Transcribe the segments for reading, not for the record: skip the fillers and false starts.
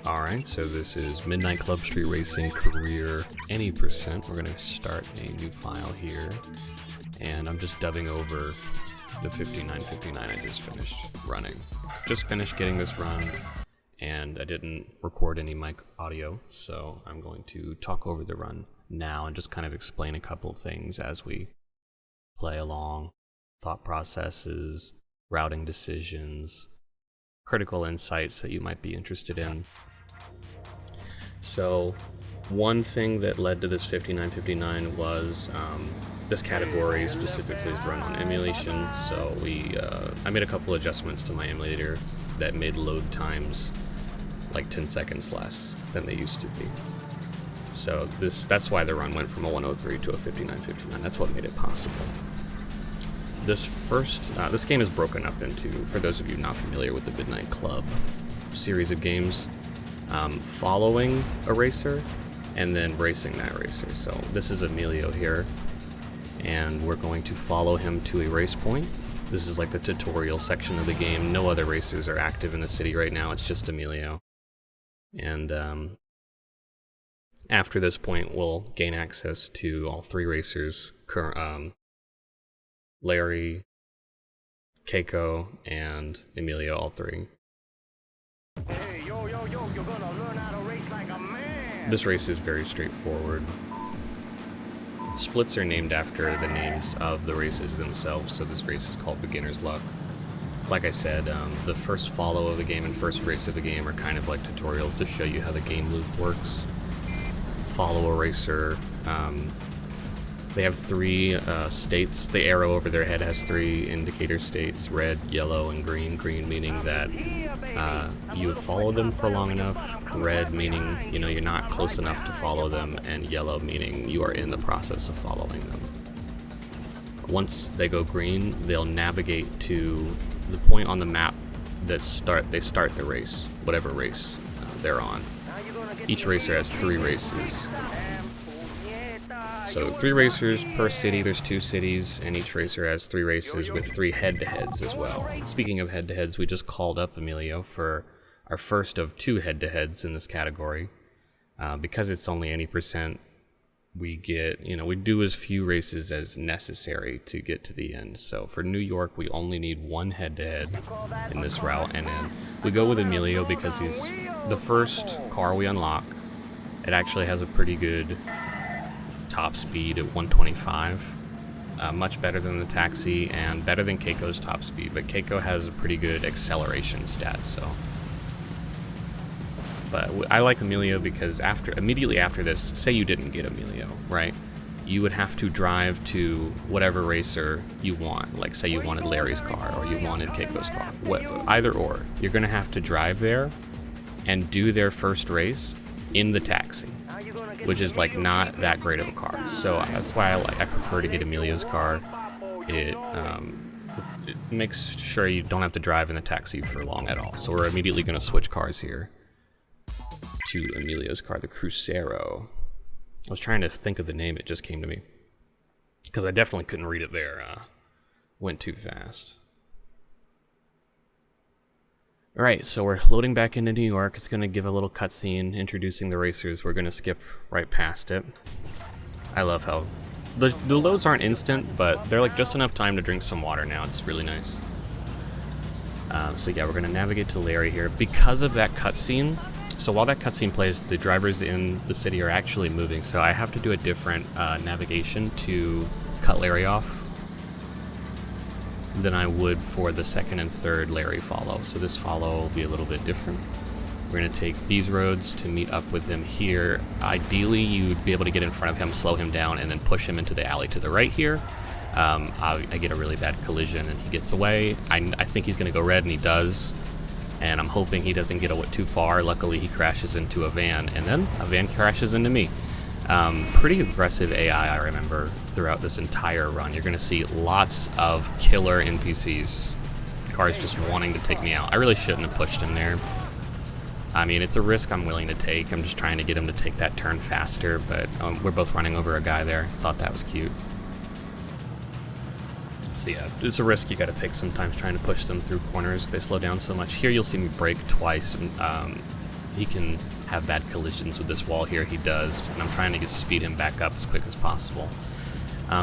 Alright, so this is Midnight Club Street Racing Career any %. We're going to start a new file here, and I'm just dubbing over the 5959 I just finished running. Just finished getting this run, and I didn't record any mic audio, so I'm going to talk over the run now and just kind of explain a couple of things as we play along. Thought processes, routing decisions, critical insights that you might be interested in. So one thing that led to this 5959 was this category specifically is run on emulation, so I made a couple adjustments to my emulator that made load times like 10 seconds less than they used to be. So that's why the run went from a 103 to a 5959. That's what made it possible. This game is broken up into, for those of you not familiar with the Midnight Club series of games, following a racer and then racing that racer. So this is Emilio here, and we're going to follow him to a race point. This is like the tutorial section of the game. No other racers are active in the city right now, it's just Emilio. And after this point, we'll gain access to all three racers, Larry, Keiko, and Emilio, all three. Hey, yo, you're gonna learn how to race like a man. This race is very straightforward. Splits are named after the names of the races themselves, so this race is called Beginner's Luck. Like I said, the first follow of the game and first race of the game are kind of like tutorials to show you how the game loop works. Follow a racer. They have three states. The arrow over their head has three indicator states: red, yellow, and green. Green meaning that you have followed them for long enough. Red meaning you're not close enough to follow them, and yellow meaning you are in the process of following them. Once they go green, they'll navigate to the point on the map that they start the race, whatever race they're on. Each racer has three races. So 3 racers per city, there's 2 cities, and each racer has 3 races with 3 head-to-heads as well. Speaking of head-to-heads, we just called up Emilio for our first of 2 head-to-heads in this category. Because it's only any %, we do as few races as necessary to get to the end. So for New York, we only need 1 head-to-head in this route, and then we go with Emilio because he's the first car we unlock. It actually has a pretty good top speed at 125, much better than the taxi and better than Keiko's top speed, but Keiko has a pretty good acceleration stat. But I like Emilio because immediately after this, say you didn't get Emilio, right? You would have to drive to whatever racer you want. Like say you wanted Larry's car or you wanted Keiko's car, either or. You're gonna have to drive there and do their first race in the taxi, which is like not that great of a car. So that's why I prefer to get Emilio's car. It makes sure you don't have to drive in the taxi for long at all. So we're immediately going to switch cars here to Emilio's car, the Crucero. I was trying to think of the name, it just came to me, because I definitely couldn't read it there. Went too fast. Alright, so we're loading back into New York. It's going to give a little cutscene introducing the racers. We're going to skip right past it. I love how the loads aren't instant, but they're like just enough time to drink some water now. It's really nice. So yeah, we're going to navigate to Larry here. Because of that cutscene, so while that cutscene plays, the drivers in the city are actually moving, so I have to do a different navigation to cut Larry off than I would for the second and third Larry follow. So this follow will be a little bit different. We're going to take these roads to meet up with him here. Ideally, you'd be able to get in front of him, slow him down, and then push him into the alley to the right here. I get a really bad collision and he gets away. I think he's going to go red, and he does. And I'm hoping he doesn't get too far. Luckily, he crashes into a van, and then a van crashes into me. Pretty aggressive AI, I remember, throughout this entire run. You're going to see lots of killer NPCs. Cars just wanting to take me out. I really shouldn't have pushed him there. I mean, it's a risk I'm willing to take. I'm just trying to get him to take that turn faster, but we're both running over a guy there. Thought that was cute. So yeah, it's a risk you got to take sometimes trying to push them through corners. They slow down so much. Here you'll see me brake twice he can have bad collisions with this wall here. He does, and I'm trying to just speed him back up as quick as possible.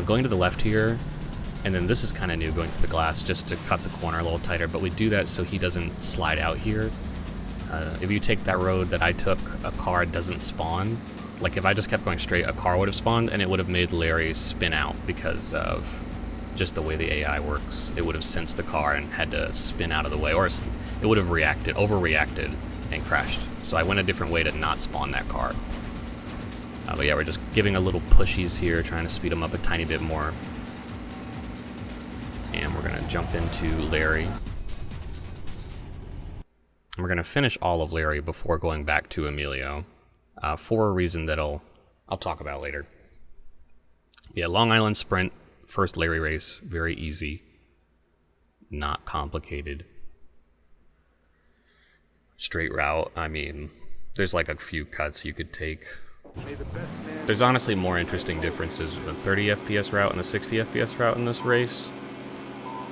Going to the left here, and then this is kind of new, going to the glass just to cut the corner a little tighter, but we do that so he doesn't slide out here. If you take that road that I took, a car doesn't spawn. Like if I just kept going straight, a car would have spawned, and it would have made Larry spin out because of just the way the AI works. It would have sensed the car and had to spin out of the way, or it would have overreacted and crashed. So I went a different way to not spawn that car. But yeah, we're just giving a little pushies here, trying to speed them up a tiny bit more. And we're gonna jump into Larry. And we're gonna finish all of Larry before going back to Emilio, for a reason that I'll talk about later. Yeah, Long Island Sprint, first Larry race, very easy, not complicated. Straight route, I mean, there's like a few cuts you could take. There's honestly more interesting differences with a 30 FPS route and a 60 FPS route in this race.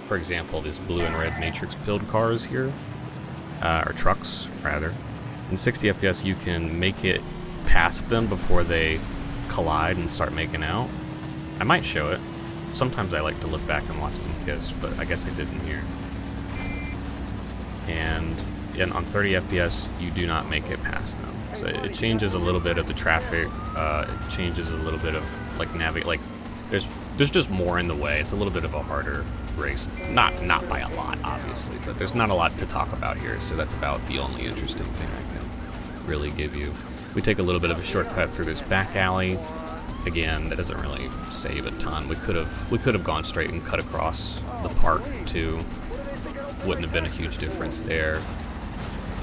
For example, these blue and red matrix build cars here, or trucks rather. In 60 FPS you can make it past them before they collide and start making out. I might show it. Sometimes I like to look back and watch them kiss, but I guess I didn't here. And on 30 FPS, you do not make it past them. So it changes a little bit of the traffic. It changes a little bit of like navigate. Like there's just more in the way. It's a little bit of a harder race. Not by a lot, obviously, but there's not a lot to talk about here. So that's about the only interesting thing I can really give you. We take a little bit of a shortcut through this back alley. Again, that doesn't really save a ton. We could have gone straight and cut across the park too. Wouldn't have been a huge difference there.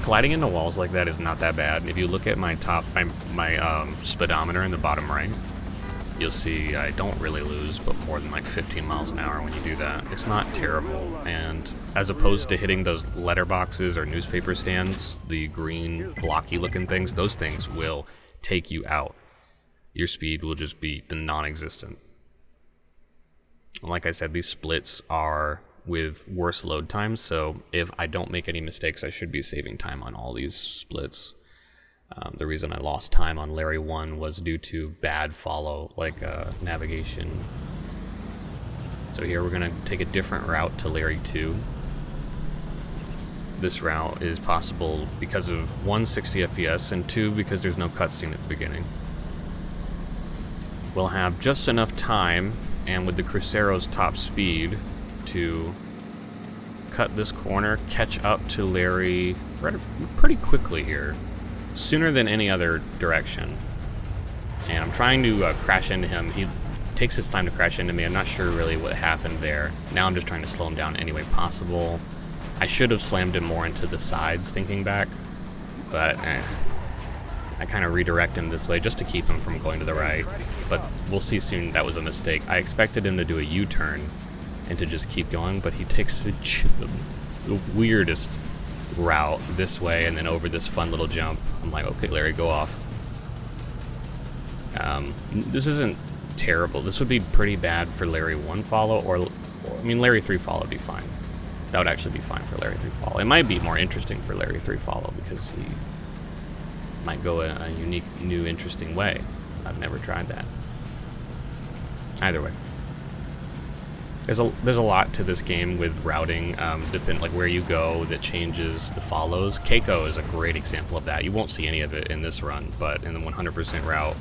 Colliding into walls like that is not that bad. If you look at my speedometer in the bottom right, you'll see I don't really lose but more than like 15 miles an hour when you do that. It's not terrible, and as opposed to hitting those letterboxes or newspaper stands, the green blocky looking things, those things will take you out. Your speed will just be non-existent. Like I said, these splits are with worse load times, so if I don't make any mistakes, I should be saving time on all these splits. The reason I lost time on Larry 1 was due to bad follow, like navigation. So here we're going to take a different route to Larry 2. This route is possible because of 1, 60 FPS, and 2, because there's no cutscene at the beginning. We'll have just enough time, and with the Crucero's top speed, to cut this corner, catch up to Larry pretty quickly here, sooner than any other direction. And I'm trying to crash into him. He takes his time to crash into me. I'm not sure really what happened there. Now I'm just trying to slow him down any way possible. I should have slammed him more into the sides thinking back, but I kind of redirect him this way just to keep him from going to the right. But we'll see soon that was a mistake. I expected him to do a U-turn and to just keep going, but he takes the weirdest route this way and then over this fun little jump. I'm like, okay, Larry, go off. This isn't terrible. This would be pretty bad for Larry 1 follow, or I mean, Larry 3 follow would be fine. That would actually be fine for Larry 3 follow. It might be more interesting for Larry 3 follow because he might go a unique, new, interesting way. I've never tried that. Either way, there's a lot to this game with routing, like where you go that changes the follows. Keiko is a great example of that. You won't see any of it in this run, but in the 100% route,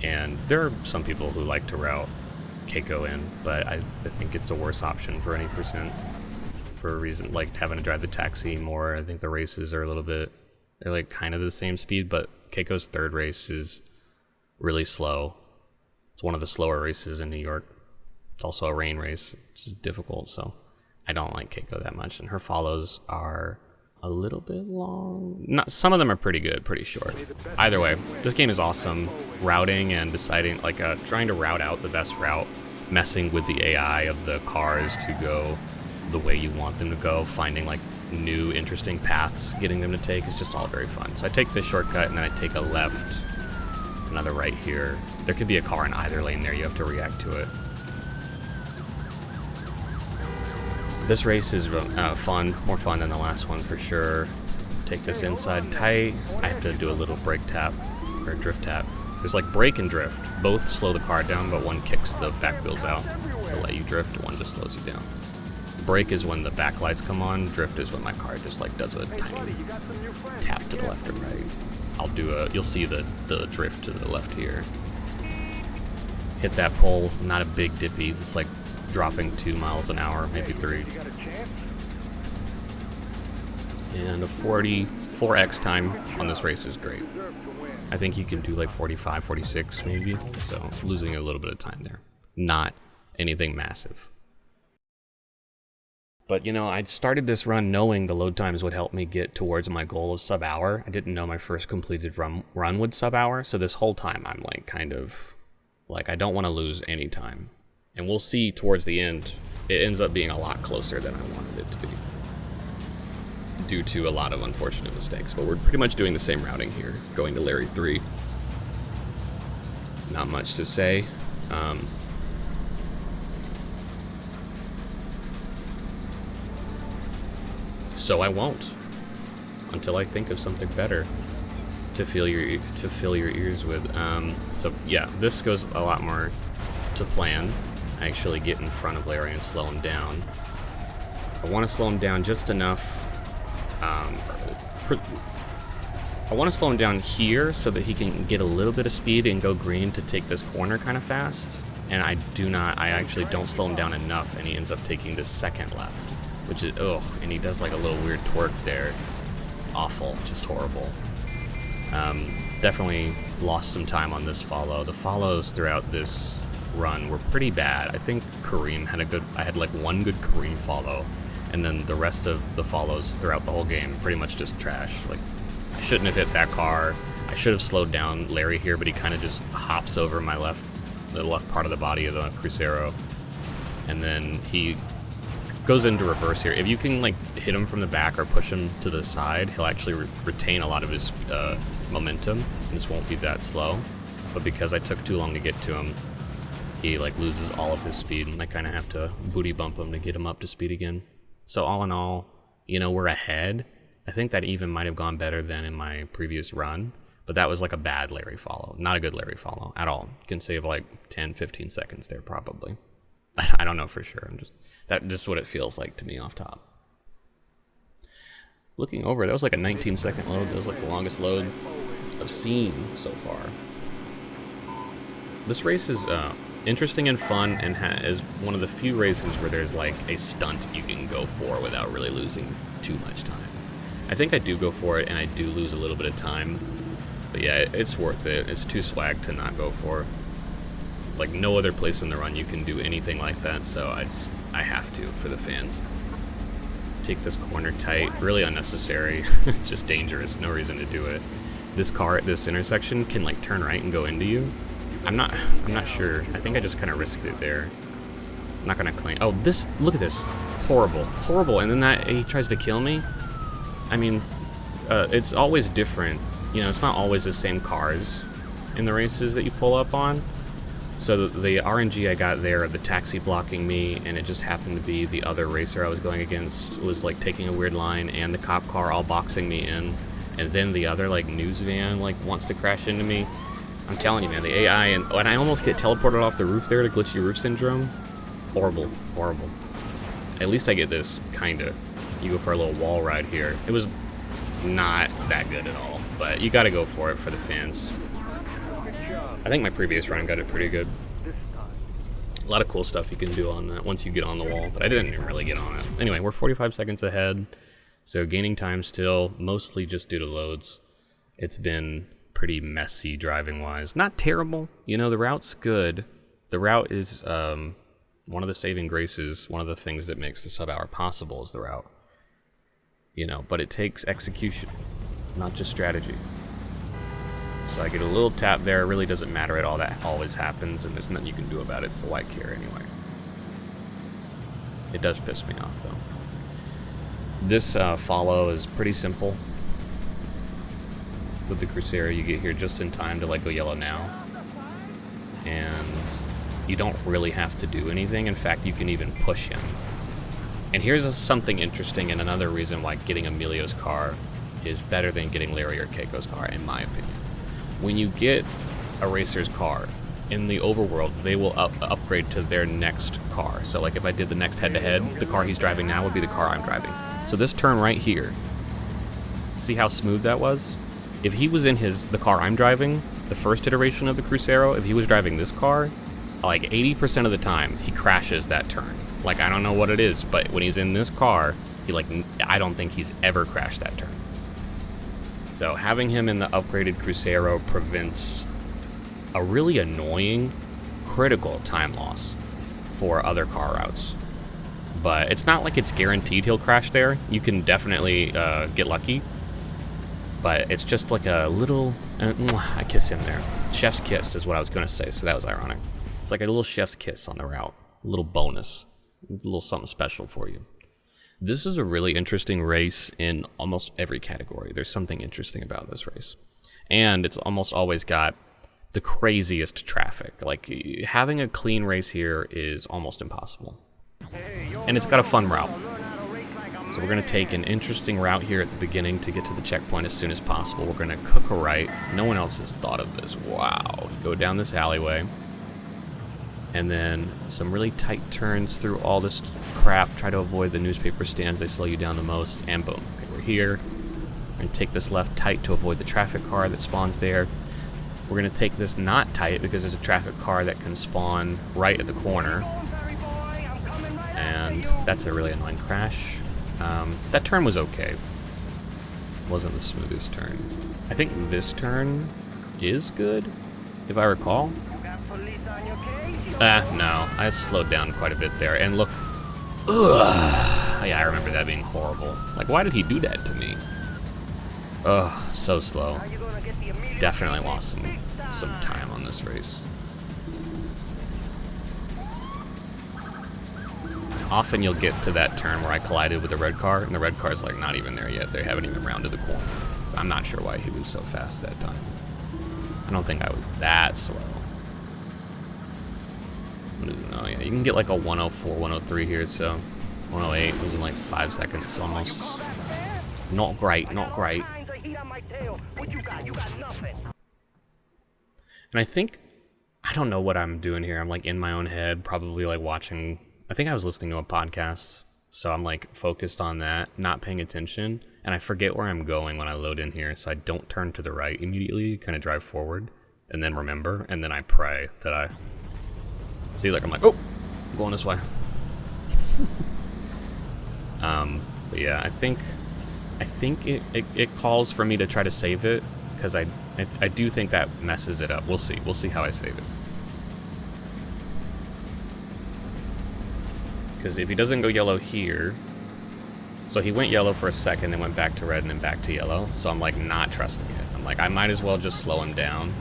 and there are some people who like to route Keiko in, but I think it's a worse option for any percent for a reason, like having to drive the taxi more. I think the races are they're like kind of the same speed, but Keiko's third race is really slow. It's one of the slower races in New York. It's also a rain race, which is difficult, so I don't like Keiko that much. And her follows are a little bit long. Some of them are pretty good, pretty short. Either way, this game is awesome. Routing and deciding, like trying to route out the best route, messing with the AI of the cars to go the way you want them to go, finding like new interesting paths, getting them to take is just all very fun. So I take this shortcut and then I take a left, another right here. There could be a car in either lane there, you have to react to it. This race is fun, more fun than the last one for sure. Take this inside tight. I have to do a little brake tap, or drift tap. There's like brake and drift. Both slow the car down, but one kicks the back wheels out to let you drift, one just slows you down. Brake is when the back lights come on, drift is when my car just like does a tiny tap to the left or right. I'll do you'll see the drift to the left here. Hit that pole, not a big dippy, it's like dropping 2 miles an hour, maybe 3. And a 4x time on this race is great. I think you can do like 45, 46 maybe, so losing a little bit of time there. Not anything massive. But you know, I started this run knowing the load times would help me get towards my goal of sub-hour. I didn't know my first completed run would sub-hour, so this whole time I'm like kind of, like I don't want to lose any time. And we'll see towards the end, it ends up being a lot closer than I wanted it to be, due to a lot of unfortunate mistakes. But we're pretty much doing the same routing here, going to Larry 3. Not much to say. So I won't until I think of something better to fill your ears with. So yeah, this goes a lot more to plan. I actually get in front of Larry and slow him down. I want to slow him down just enough. I want to slow him down here so that he can get a little bit of speed and go green to take this corner kind of fast. And I actually don't slow him down enough, and he ends up taking this second left, which is, ugh, and he does like a little weird twerk there. Awful, just horrible. Definitely lost some time on this follow. The follows throughout this run were pretty bad. I think Kareem had I had like one good Kareem follow, and then the rest of the follows throughout the whole game pretty much just trash. Like, I shouldn't have hit that car. I should have slowed down Larry here, but he kind of just hops over the left part of the body of the Crucero, and then he goes into reverse here. If you can like hit him from the back or push him to the side, he'll actually retain a lot of his momentum. This won't be that slow, but because I took too long to get to him, he like loses all of his speed, and I kind of have to booty bump him to get him up to speed again. So all in all, you know, we're ahead. I think that even might have gone better than in my previous run, but that was like a bad Larry follow. Not a good Larry follow at all. You can save like 10, 15 seconds there probably. I don't know for sure. That's just what it feels like to me off top. Looking over, that was like a 19-second load. That was like the longest load I've seen so far. This race is interesting and fun, and is one of the few races where there's like a stunt you can go for without really losing too much time. I think I do go for it, and I do lose a little bit of time. But yeah, it's worth it. It's too swag to not go for. Like no other place in the run you can do anything like that, so I have to for the fans. Take this corner tight, really unnecessary, just dangerous, no reason to do it. This car at this intersection can like turn right and go into you. I'm not sure. I think I just kind of risked it there. I'm not gonna claim. Oh, look at this, horrible. And then he tries to kill me. I mean, it's always different. You know, it's not always the same cars in the races that you pull up on. So the RNG I got there, the taxi blocking me, and it just happened to be the other racer I was going against was like taking a weird line, and the cop car all boxing me in, and then the other like news van like wants to crash into me. I'm telling you, man, the AI, and I almost get teleported off the roof there to glitchy roof syndrome. Horrible. At least I get this kinda. You go for a little wall ride here. It was not that good at all, but you gotta go for it for the fans. I think my previous run got it pretty good. A lot of cool stuff you can do on that once you get on the wall, but I didn't even really get on it. Anyway, we're 45 seconds ahead, so gaining time still, mostly just due to loads. It's been pretty messy driving-wise. Not terrible, you know, the route's good. The route is one of the saving graces, one of the things that makes the sub-hour possible is the route. You know, but it takes execution, not just strategy. So I get a little tap there. It really doesn't matter at all. That always happens, and there's nothing you can do about it, so why care anyway? It does piss me off, though. This follow is pretty simple. With the Crucero, you get here just in time to like go yellow now. And you don't really have to do anything. In fact, you can even push him. And here's something interesting, and another reason why getting Emilio's car is better than getting Larry or Keiko's car, in my opinion. When you get a racer's car, in the overworld, they will upgrade to their next car. So like if I did the next head-to-head, the car he's driving now would be the car I'm driving. So this turn right here, see how smooth that was? If he was in the car I'm driving, the first iteration of the Crucero, if he was driving this car, like 80% of the time, he crashes that turn. Like, I don't know what it is, but when he's in this car, I don't think he's ever crashed that turn. So having him in the upgraded Crucero prevents a really annoying, critical time loss for other car routes. But it's not like it's guaranteed he'll crash there. You can definitely get lucky. But it's just like a little... I kiss him there. Chef's kiss is what I was going to say, so that was ironic. It's like a little chef's kiss on the route. A little bonus. A little something special for you. This is a really interesting race in almost every category. There's something interesting about this race. And it's almost always got the craziest traffic. Like, having a clean race here is almost impossible. And it's got a fun route. So we're going to take an interesting route here at the beginning to get to the checkpoint as soon as possible. We're going to cook a right. No one else has thought of this. Wow. Go down this alleyway. And then some really tight turns through all this crap. Try to avoid the newspaper stands. They slow you down the most. And boom. Okay, we're here. We're going to take this left tight to avoid the traffic car that spawns there. We're going to take this not tight because there's a traffic car that can spawn right at the corner. And that's a really annoying crash. That turn was okay. It wasn't the smoothest turn. I think this turn is good, if I recall. No. I slowed down quite a bit there. And look. Ugh. Yeah, I remember that being horrible. Like, why did he do that to me? Ugh, so slow. Definitely lost some time on this race. Often you'll get to that turn where I collided with the red car, and the red car's like not even there yet. They haven't even rounded the corner. So I'm not sure why he was so fast that time. I don't think I was that slow. Oh yeah, you can get like a 104, 103 here, so 108 was in like 5 seconds almost. Not great, not great. And I don't know what I'm doing here. I'm like in my own head, probably like watching, I think I was listening to a podcast. So I'm like focused on that, not paying attention. And I forget where I'm going when I load in here. So I don't turn to the right immediately, kind of drive forward and then remember. And then I pray that I see, like I'm like, oh, I'm going this way. But yeah, I think it calls for me to try to save it, because I do think that messes it up. We'll see how I save it. Because if he doesn't go yellow here, so he went yellow for a second, then went back to red, and then back to yellow. So I'm like not trusting it. I'm like, I might as well just slow him down.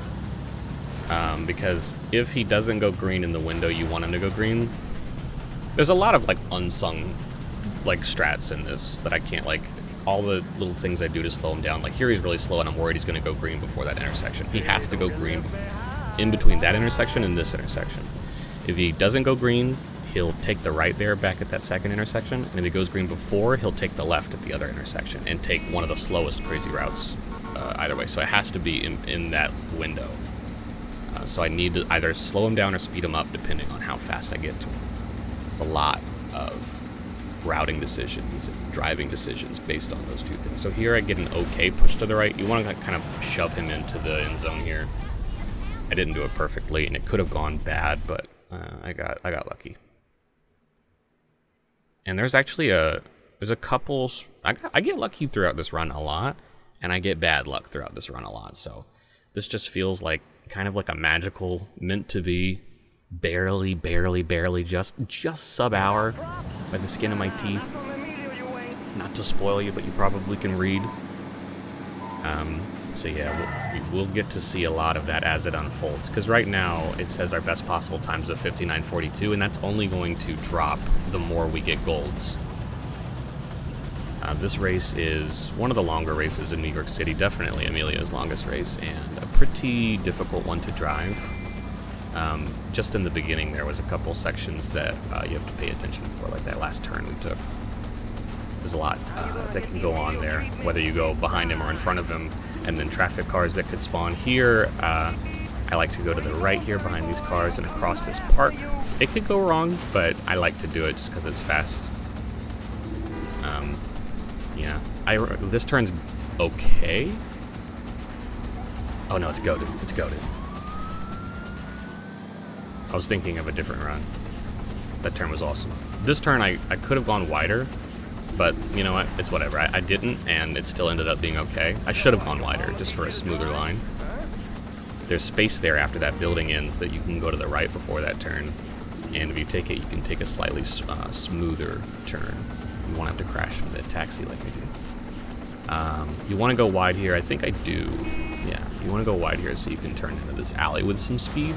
Because if he doesn't go green in the window you want him to go green, there's a lot of like unsung like strats in this that I can't, like all the little things I do to slow him down. Like here he's really slow and I'm worried he's going to go green before that intersection. He has to go green in between that intersection and this intersection. If he doesn't go green, he'll take the right there back at that second intersection, and if he goes green before, he'll take the left at the other intersection and take one of the slowest crazy routes either way. So it has to be in that window. So I need to either slow him down or speed him up depending on how fast I get to him. It's a lot of routing decisions and driving decisions based on those two things. So here I get an okay push to the right. You want to kind of shove him into the end zone here. I didn't do it perfectly, and it could have gone bad, but I got lucky. And there's actually a couple. I get lucky throughout this run a lot, and I get bad luck throughout this run a lot. So this just feels like kind of like a magical, meant to be, barely, just sub-hour by the skin of my teeth. Not to spoil you, but you probably can read. So yeah, we'll get to see a lot of that as it unfolds. Because right now, it says our best possible times of 59:42, and that's only going to drop the more we get golds. This race is one of the longer races in New York City, definitely Amelia's longest race, and a pretty difficult one to drive. Just in the beginning, there was a couple sections that you have to pay attention for, like that last turn we took. There's a lot that can go on there, whether you go behind him or in front of him, and then traffic cars that could spawn here. I like to go to the right here behind these cars and across this park. It could go wrong, but I like to do it just because it's fast. Yeah, this turn's okay. Oh no, it's goated. It's goated. I was thinking of a different run. That turn was awesome. This turn I could have gone wider, but you know what? It's whatever. I didn't, and it still ended up being okay. I should have gone wider just for a smoother line. There's space there after that building ends that you can go to the right before that turn. And if you take it, you can take a slightly smoother turn. You won't have to crash into that taxi like I do. You want to go wide here. I think I do. Yeah, you want to go wide here so you can turn into this alley with some speed.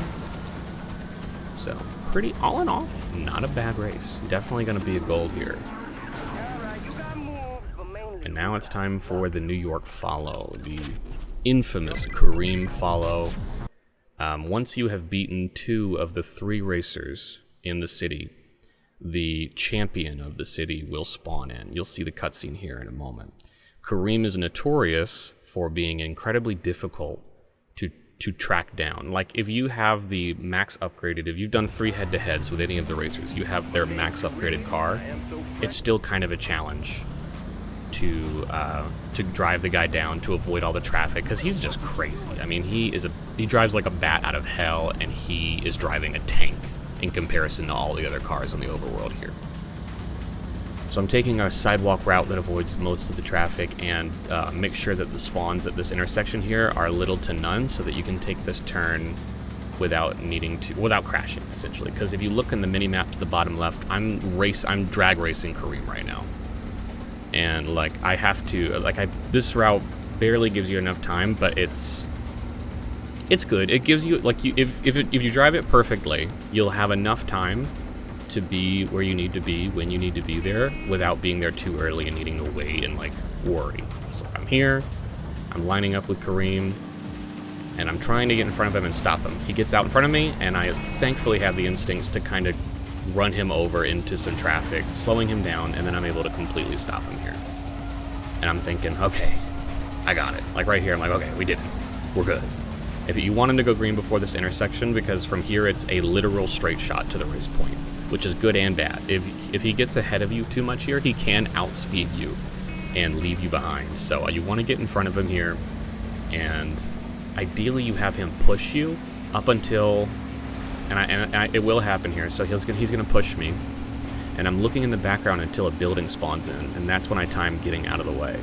So, pretty, all in all, not a bad race. Definitely going to be a goal here. And now it's time for the New York follow, the infamous Kareem follow. Once you have beaten 2 of the 3 racers in the city, the champion of the city will spawn in. You'll see the cutscene here in a moment. Kareem is notorious for being incredibly difficult to track down. Like, if you have the max upgraded, if you've done 3 head-to-heads with any of the racers, you have their max upgraded car, it's still kind of a challenge to drive the guy down, to avoid all the traffic, because he's just crazy. I mean, he drives like a bat out of hell, and he is driving a tank in comparison to all the other cars on the overworld here. So I'm taking a sidewalk route that avoids most of the traffic, and make sure that the spawns at this intersection here are little to none, so that you can take this turn without crashing, essentially. Because if you look in the mini map to the bottom left, I'm drag racing Kareem right now, and like I have to this route barely gives you enough time, but it's good. It gives you, like, if you drive it perfectly, you'll have enough time to be where you need to be when you need to be there without being there too early and needing to wait and like worry. So I'm here, I'm lining up with Kareem, and I'm trying to get in front of him and stop him. He gets out in front of me, and I thankfully have the instincts to kind of run him over into some traffic, slowing him down, and then I'm able to completely stop him here. And I'm thinking, okay, I got it. Like right here, I'm like, okay, we did it. We're good. If you want him to go green before this intersection, because from here it's a literal straight shot to the race point, which is good and bad. If he gets ahead of you too much here, he can outspeed you and leave you behind. So you want to get in front of him here, and ideally you have him push you up until, and it will happen here. So he's gonna push me, and I'm looking in the background until a building spawns in, and that's when I time getting out of the way.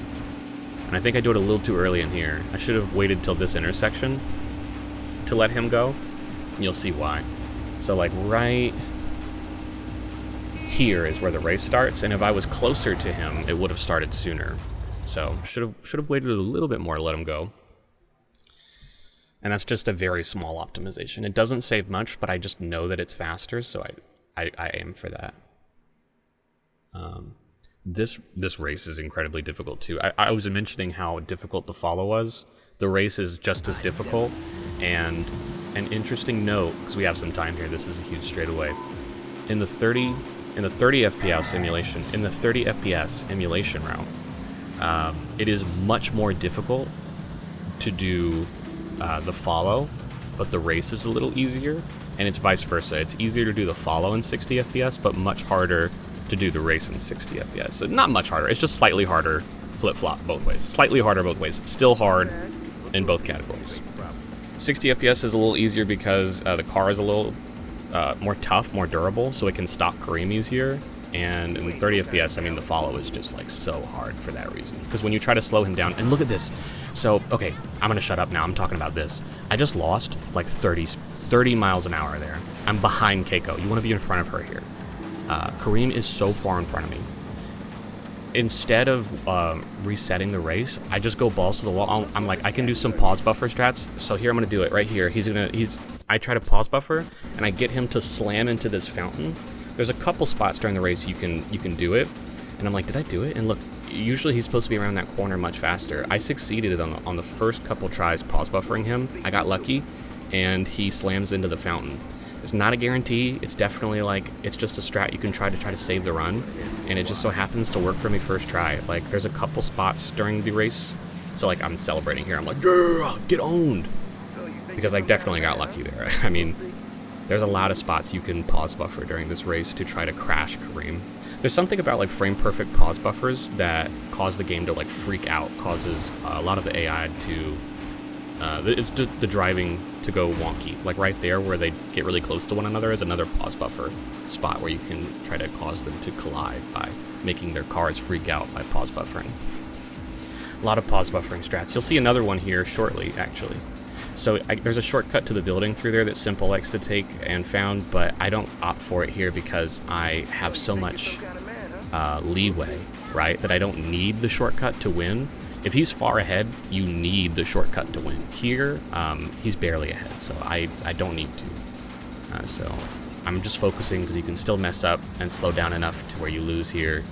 And I think I do it a little too early in here. I should have waited till this intersection to let him go, and you'll see why. So like right here is where the race starts, and if I was closer to him, it would have started sooner. So should have waited a little bit more to let him go. And that's just a very small optimization. It doesn't save much, but I just know that it's faster, so I aim for that. This race is incredibly difficult too. I was mentioning how difficult the follow was. The race is just as difficult, and an interesting note, because we have some time here, this is a huge straightaway. In the 30 FPS emulation route, it is much more difficult to do the follow, but the race is a little easier, and it's vice versa. It's easier to do the follow in 60 FPS, but much harder to do the race in 60 FPS. So not much harder, it's just slightly harder, flip-flop both ways. Slightly harder both ways. It's still hard in both categories. 60 FPS is a little easier because the car is a little more tough, more durable, so it can stop Kareem easier. And in 30 FPS, I mean, the follow is just like so hard for that reason. Because when you try to slow him down, and look at this. So, okay, I'm gonna shut up now, I'm talking about this. I just lost like 30 miles an hour there. I'm behind Keiko. You wanna be in front of her here. Kareem is so far in front of me. Instead of resetting the race, I just go balls to the wall. I'm like, I can do some pause buffer strats. So here I'm gonna do it right here. I try to pause buffer, and I get him to slam into this fountain. There's a couple spots during the race you can do it, and I'm like, did I do it? And look, usually he's supposed to be around that corner much faster. I succeeded on the first couple tries pause buffering him. I got lucky, and he slams into the fountain. It's not a guarantee. It's definitely like, it's just a strat you can try to save the run, and it just so happens to work for me first try. Like, there's a couple spots during the race, so like I'm celebrating here. I'm like, yeah, get owned, because I definitely got lucky there. I mean, there's a lot of spots you can pause buffer during this race to try to crash Kareem. There's something about like frame perfect pause buffers that cause the game to like freak out, causes a lot of the AI to it's just the driving to go wonky. Like right there where they get really close to one another is another pause buffer spot where you can try to cause them to collide by making their cars freak out by pause buffering. A lot of pause buffering strats. You'll see another one here shortly, actually. So there's a shortcut to the building through there that Simple likes to take and found, but I don't opt for it here because I have so much leeway, right, that I don't need the shortcut to win. If he's far ahead, you need the shortcut to win. Here, he's barely ahead, so I don't need to. So I'm just focusing because you can still mess up and slow down enough to where you lose here.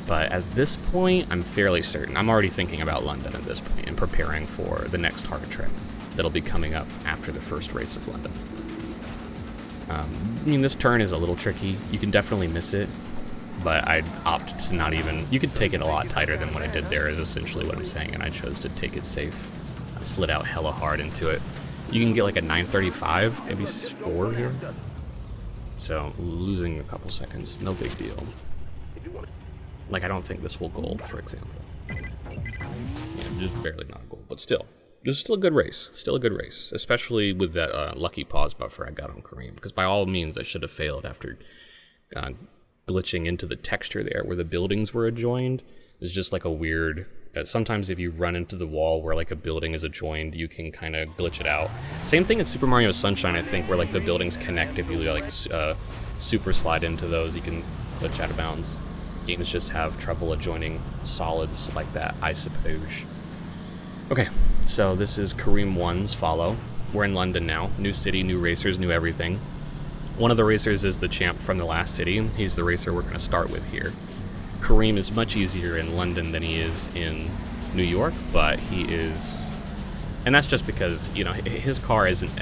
But at this point, I'm fairly certain. I'm already thinking about London at this point and preparing for the next hard track that'll be coming up after the first race of London. I mean, this turn is a little tricky. You can definitely miss it, but I'd opt to not even... You could take it a lot tighter than what I did there is essentially what I'm saying, and I chose to take it safe. I slid out hella hard into it. You can get like a 935, maybe 4 here. So, losing a couple seconds, no big deal. Like, I don't think this will gold, for example. Yeah, just barely not gold, but still. This is still a good race. Still a good race. Especially with that lucky pause buffer I got on Kareem. Because by all means, I should have failed after glitching into the texture there where the buildings were adjoined. It's just like a weird... sometimes if you run into the wall where like a building is adjoined, you can kind of glitch it out. Same thing in Super Mario Sunshine, I think, where like the buildings connect. If you like super slide into those, you can glitch out of bounds. Games just have trouble adjoining solids like that, I suppose. Okay, so this is Kareem 1's follow. We're in London now. New city, new racers, new everything. One of the racers is the champ from the last city. He's the racer we're going to start with here. Kareem is much easier in London than he is in New York, but he is... And that's just because, you know, his car isn't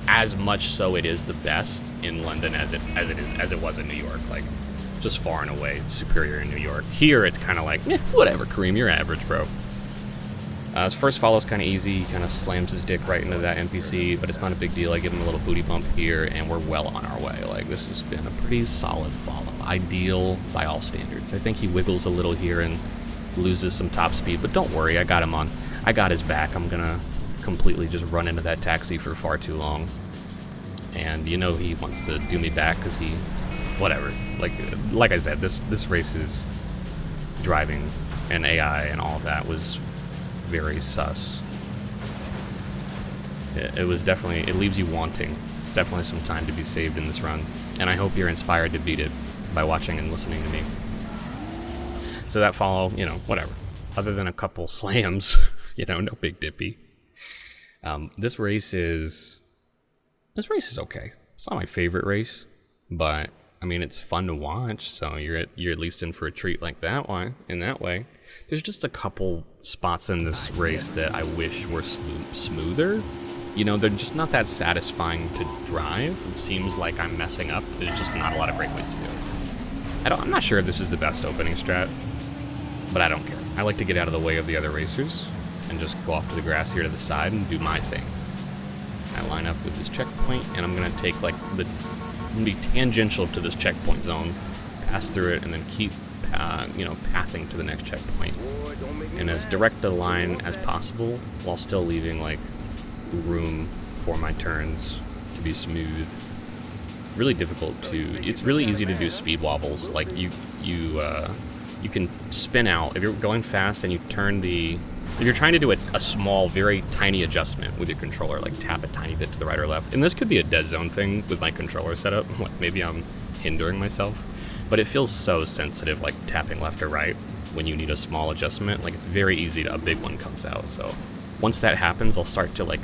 as much so it is the best in London as it was in New York. Like, just far and away superior in New York. Here, it's kind of like, whatever, Kareem, you're average, bro. His first follow is kind of easy. He kind of slams his dick right into that NPC, but it's not a big deal. I give him a little booty bump here, and we're well on our way. Like, this has been a pretty solid follow. Ideal by all standards. I think he wiggles a little here and loses some top speed, but don't worry, I got him on. I got his back. I'm gonna completely just run into that taxi for far too long. And you know he wants to do me back because he... Whatever. Like I said, this race's driving and AI and all of that was very sus. It was definitely, it leaves you wanting. Definitely some time to be saved in this run. And I hope you're inspired to beat it by watching and listening to me. So that follow, you know, whatever. Other than a couple slams, you know, no big dippy. This race is okay. It's not my favorite race, but I mean, it's fun to watch, so you're at least in for a treat like that one. In that way, there's just a couple spots in this race that I wish were smoother. You know, they're just not that satisfying to drive. It seems like I'm messing up. There's just not a lot of great ways to do it. I'm not sure if this is the best opening strat, but I don't care. I like to get out of the way of the other racers and just go off to the grass here to the side and do my thing. I line up with this checkpoint, and I'm gonna take like be tangential to this checkpoint zone, pass through it, and then keep, pathing to the next checkpoint, and as direct a line as possible, while still leaving like room for my turns to be smooth. Really difficult to. It's really easy to do speed wobbles. Like you can spin out if you're going fast and you turn the. If you're trying to do a small, very tiny adjustment with your controller, like tap a tiny bit to the right or left, and this could be a dead zone thing with my controller setup, like maybe I'm hindering myself, but it feels so sensitive, like tapping left or right when you need a small adjustment. Like it's very easy to, a big one comes out. So once that happens, I'll start to like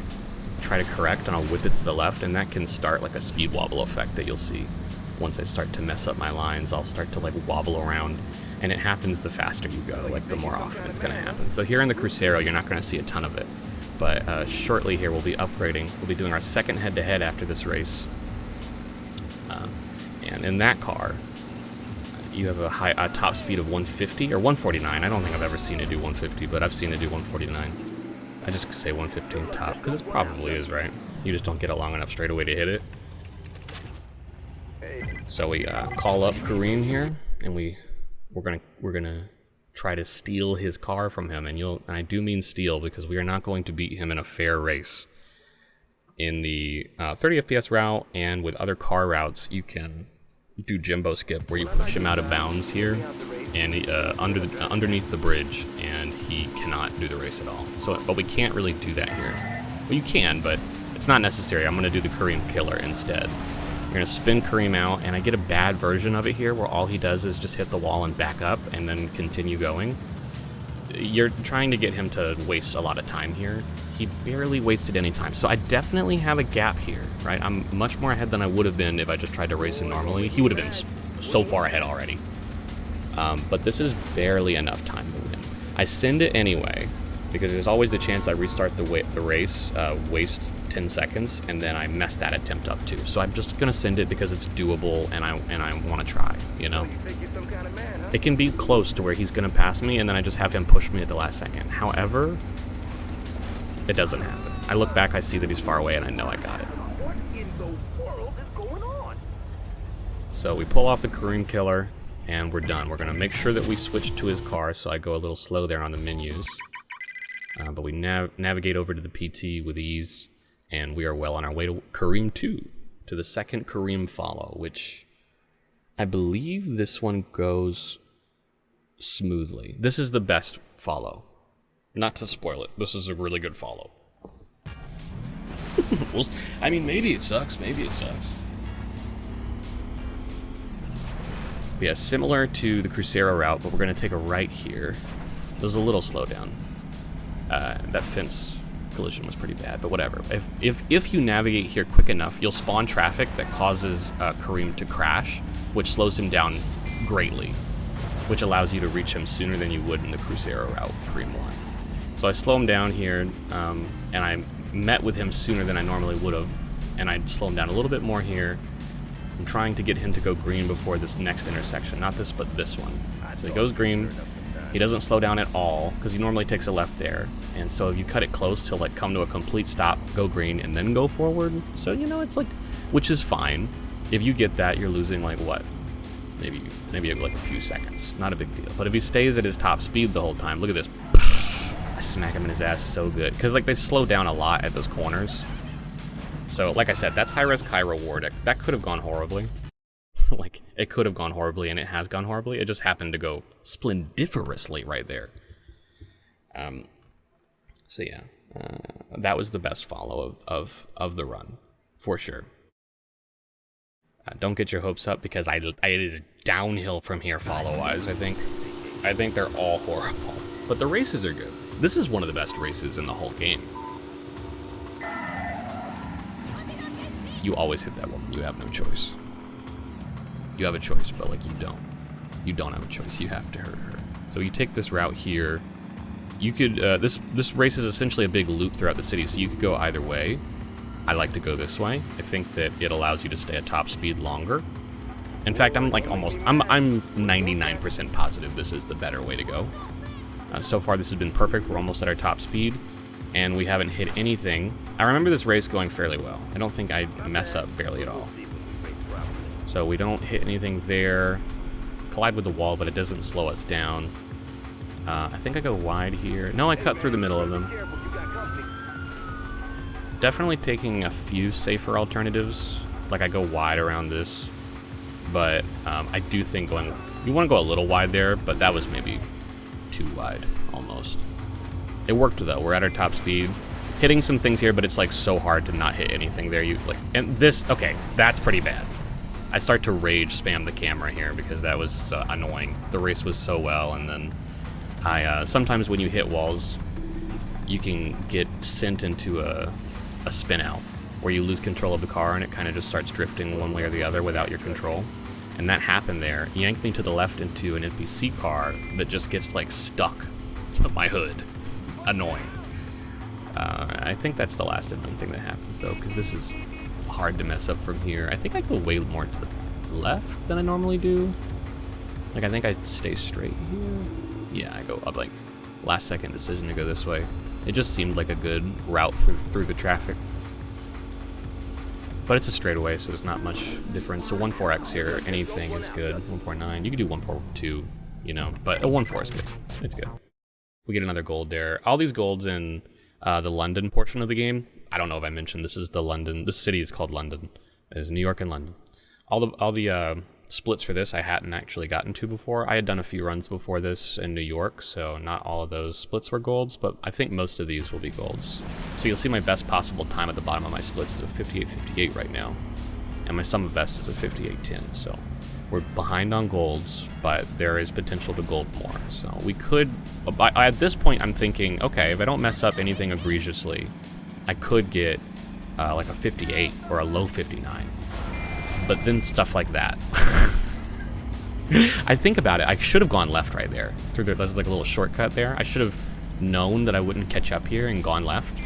try to correct and I'll whip it to the left, and that can start like a speed wobble effect that you'll see. Once I start to mess up my lines, I'll start to like wobble around. And it happens the faster you go, like the more often it's going to happen. So here in the Crucero, you're not going to see a ton of it. But shortly here we'll be upgrading. We'll be doing our second head-to-head after this race. And in that car, you have a top speed of 150 or 149. I don't think I've ever seen it do 150, but I've seen it do 149. I just say 115 top because it probably is, right? You just don't get a long enough straightaway to hit it. So we call up Kareem here, and we're gonna try to steal his car from him, and I do mean steal because we are not going to beat him in a fair race. In the 30 FPS route and with other car routes, you can do Jimbo skip where you push him out of bounds here and underneath the bridge, and he cannot do the race at all. But we can't really do that here. Well, you can, but it's not necessary. I'm going to do the Kareem killer instead. We're going to spin Kareem out, and I get a bad version of it here where all he does is just hit the wall and back up and then continue going. You're trying to get him to waste a lot of time here. He barely wasted any time, so I definitely have a gap here, right? I'm much more ahead than I would have been if I just tried to race him normally. He would have been so far ahead already. But this is barely enough time to win. I send it anyway, because there's always the chance I restart the race, waste 10 seconds, and then I mess that attempt up too. So I'm just gonna send it because it's doable, and I want to try, you know? It can be close to where he's gonna pass me, and then I just have him push me at the last second. However, it doesn't happen. I look back, I see that he's far away, and I know I got it. What in the world is going on? So we pull off the Kareem killer, and we're done. We're gonna make sure that we switch to his car, so I go a little slow there on the menus. But we navigate over to the PT with ease, and we are well on our way to Kareem 2, to the second Kareem follow, which I believe this one goes smoothly. This is the best follow. Not to spoil it, this is a really good follow. Well, I mean, maybe it sucks, maybe it sucks. But yeah, similar to the Crucero route, but we're going to take a right here. There's a little slowdown. That fence collision was pretty bad, but whatever. If you navigate here quick enough, you'll spawn traffic that causes Kareem to crash, which slows him down greatly, which allows you to reach him sooner than you would in the Crucero route, Kareem 1. So I slow him down here, and I met with him sooner than I normally would have, and I slow him down a little bit more here. I'm trying to get him to go green before this next intersection, not this, but this one. So he goes green. He doesn't slow down at all, because he normally takes a left there. And so if you cut it close, he'll like come to a complete stop, go green, and then go forward. So, you know, it's like, which is fine. If you get that, you're losing like what? Maybe like a few seconds. Not a big deal. But if he stays at his top speed the whole time, look at this. I smack him in his ass so good. Because like they slow down a lot at those corners. So like I said, that's high risk, high reward. That could have gone horribly. Like, it could have gone horribly, and it has gone horribly. It just happened to go splendiferously right there. So yeah, that was the best follow of the run, for sure. Don't get your hopes up, because it is downhill from here follow-wise, I think they're all horrible. But the races are good. This is one of the best races in the whole game. You always hit that woman. You have no choice. You have a choice, but like you don't. You don't have a choice. You have to hurt her. So you take this route here. You could this race is essentially a big loop throughout the city, so you could go either way. I like to go this way. I think that it allows you to stay at top speed longer. In fact, I'm 99% positive this is the better way to go. So far, this has been perfect. We're almost at our top speed, and we haven't hit anything. I remember this race going fairly well. I don't think I mess up barely at all. So we don't hit anything there. Collide with the wall, but it doesn't slow us down. I think I go wide here. No, I cut through the middle of them. Definitely taking a few safer alternatives. Like I go wide around this. But I do think you want to go a little wide there, but that was maybe too wide, almost. It worked though. We're at our top speed. Hitting some things here, but it's like so hard to not hit anything there. And this, okay, that's pretty bad. I start to rage spam the camera here because that was annoying. The race was so well, and then sometimes when you hit walls, you can get sent into a spin out where you lose control of the car and it kind of just starts drifting one way or the other without your control. And that happened there. It yanked me to the left into an NPC car that just gets like stuck to my hood. Annoying. I think that's the last annoying thing that happens though, because this is hard to mess up from here. I think I go way more to the left than I normally do. Like I think I stay straight here. Yeah, I go up, like last second decision to go this way. It just seemed like a good route through the traffic. But it's a straightaway, so there's not much difference. So 1.4x here, anything is good. 1.49, you can do 1.42, you know, but a 1.4 is good. It's good. We get another gold there. All these golds in the London portion of the game. I don't know if I mentioned this is the London. This city is called London. It is New York and London. All the splits for this I hadn't actually gotten to before. I had done a few runs before this in New York, so not all of those splits were golds, but I think most of these will be golds. So you'll see my best possible time at the bottom of my splits is a 58.58 right now, and my sum of best is a 58.10. So we're behind on golds, but there is potential to gold more. So we could, at this point I'm thinking, okay, if I don't mess up anything egregiously, I could get like a 58 or a low 59. But then stuff like that. I think about it, I should have gone left right there. Through there, there's like a little shortcut there. I should have known that I wouldn't catch up here and gone left.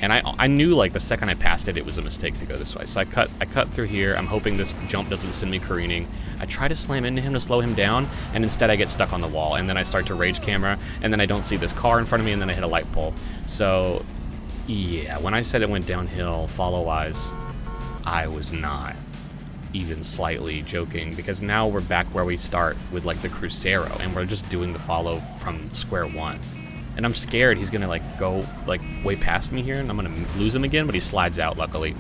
And I knew like the second I passed it, it was a mistake to go this way. So I cut through here. I'm hoping this jump doesn't send me careening. I try to slam into him to slow him down, and instead I get stuck on the wall. And then I start to rage camera, and then I don't see this car in front of me, and then I hit a light pole. So yeah, when I said it went downhill follow-wise, I was not even slightly joking, because now we're back where we start with like the Crucero, and we're just doing the follow from square one. And I'm scared he's gonna like go like way past me here, and I'm gonna lose him again, but he slides out luckily.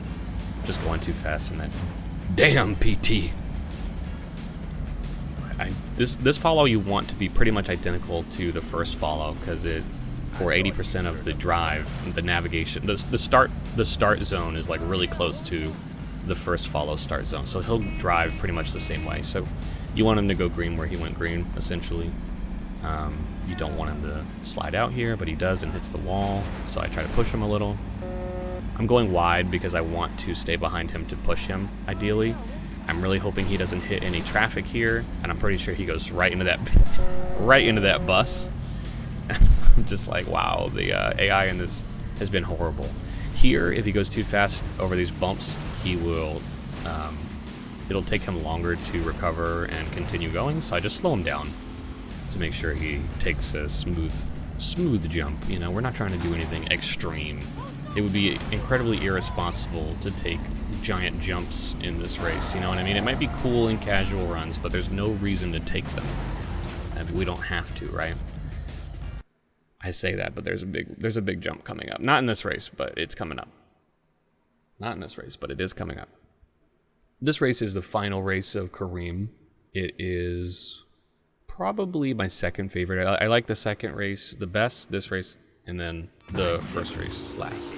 Just going too fast, and then damn PT. This follow you want to be pretty much identical to the first follow, because it, for 80% of the drive, the navigation, the start zone is like really close to the first follow start zone, so he'll drive pretty much the same way. So you want him to go green where he went green, essentially. You don't want him to slide out here, but he does and hits the wall, so I try to push him a little. I'm going wide because I want to stay behind him to push him, ideally. I'm really hoping he doesn't hit any traffic here, and I'm pretty sure he goes right into that bus. I'm just like, wow, the AI in this has been horrible. Here, if he goes too fast over these bumps, he will, it'll take him longer to recover and continue going, so I just slow him down to make sure he takes a smooth jump. You know, we're not trying to do anything extreme. It would be incredibly irresponsible to take giant jumps in this race, you know what I mean? It might be cool in casual runs, but there's no reason to take them. We don't have to, right? I say that, but there's a big jump coming up. Not in this race, but it's coming up. Not in this race, but it is coming up. This race is the final race of Kareem. It is probably my second favorite. I like the second race the best, this race, and then the first race last.